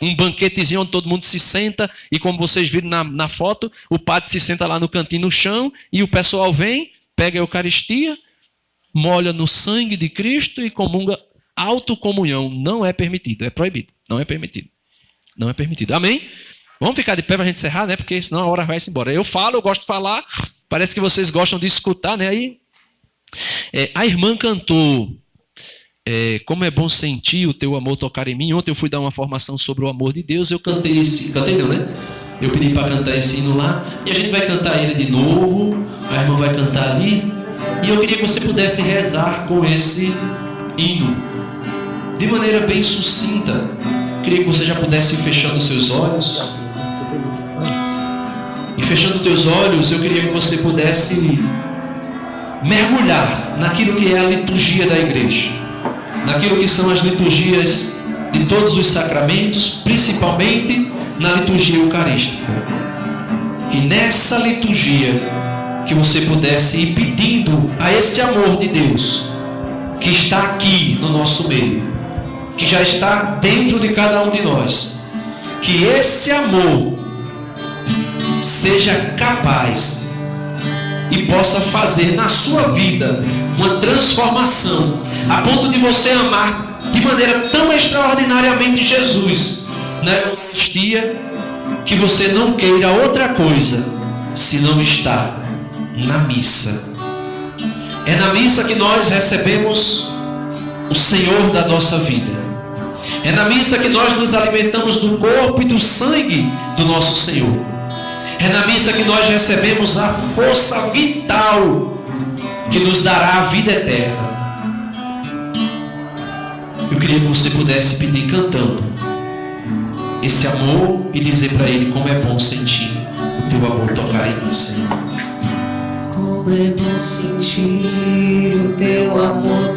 Um banquetezinho onde todo mundo se senta, e como vocês viram na foto, o padre se senta lá no cantinho no chão, e o pessoal vem, pega a Eucaristia, molha no sangue de Cristo e comunga. Autocomunhão não é permitido, é proibido. Não é permitido. Não é permitido. Amém? Vamos ficar de pé para a gente encerrar, né? Porque senão a hora vai se embora. Eu falo, eu gosto de falar, parece que vocês gostam de escutar, né? Aí, a irmã cantou Como é bom sentir o teu amor tocar em mim. Ontem eu fui dar uma formação sobre o amor de Deus, eu cantei esse, cantei não, né? Eu pedi para cantar esse hino lá, e a gente vai cantar ele de novo, a irmã vai cantar ali, e eu queria que você pudesse rezar com esse hino, de maneira bem sucinta. Queria que você já pudesse ir fechando os seus olhos. E fechando os teus olhos, eu queria que você pudesse mergulhar naquilo que é a liturgia da igreja, naquilo que são as liturgias de todos os sacramentos, principalmente na liturgia eucarística. E nessa liturgia, que você pudesse ir pedindo a esse amor de Deus, que está aqui no nosso meio, que já está dentro de cada um de nós, que esse amor seja capaz e possa fazer na sua vida uma transformação, a ponto de você amar de maneira tão extraordinariamente Jesus na Eucaristia, que você não queira outra coisa se não estar na missa. É na missa que nós recebemos o Senhor da nossa vida. É na missa que nós nos alimentamos do corpo e do sangue do nosso Senhor. É na missa que nós recebemos a força vital que nos dará a vida eterna. Eu queria que você pudesse pedir cantando esse amor e dizer para Ele como é bom sentir o teu amor tocar em mim, Senhor. Como é bom sentir o teu amor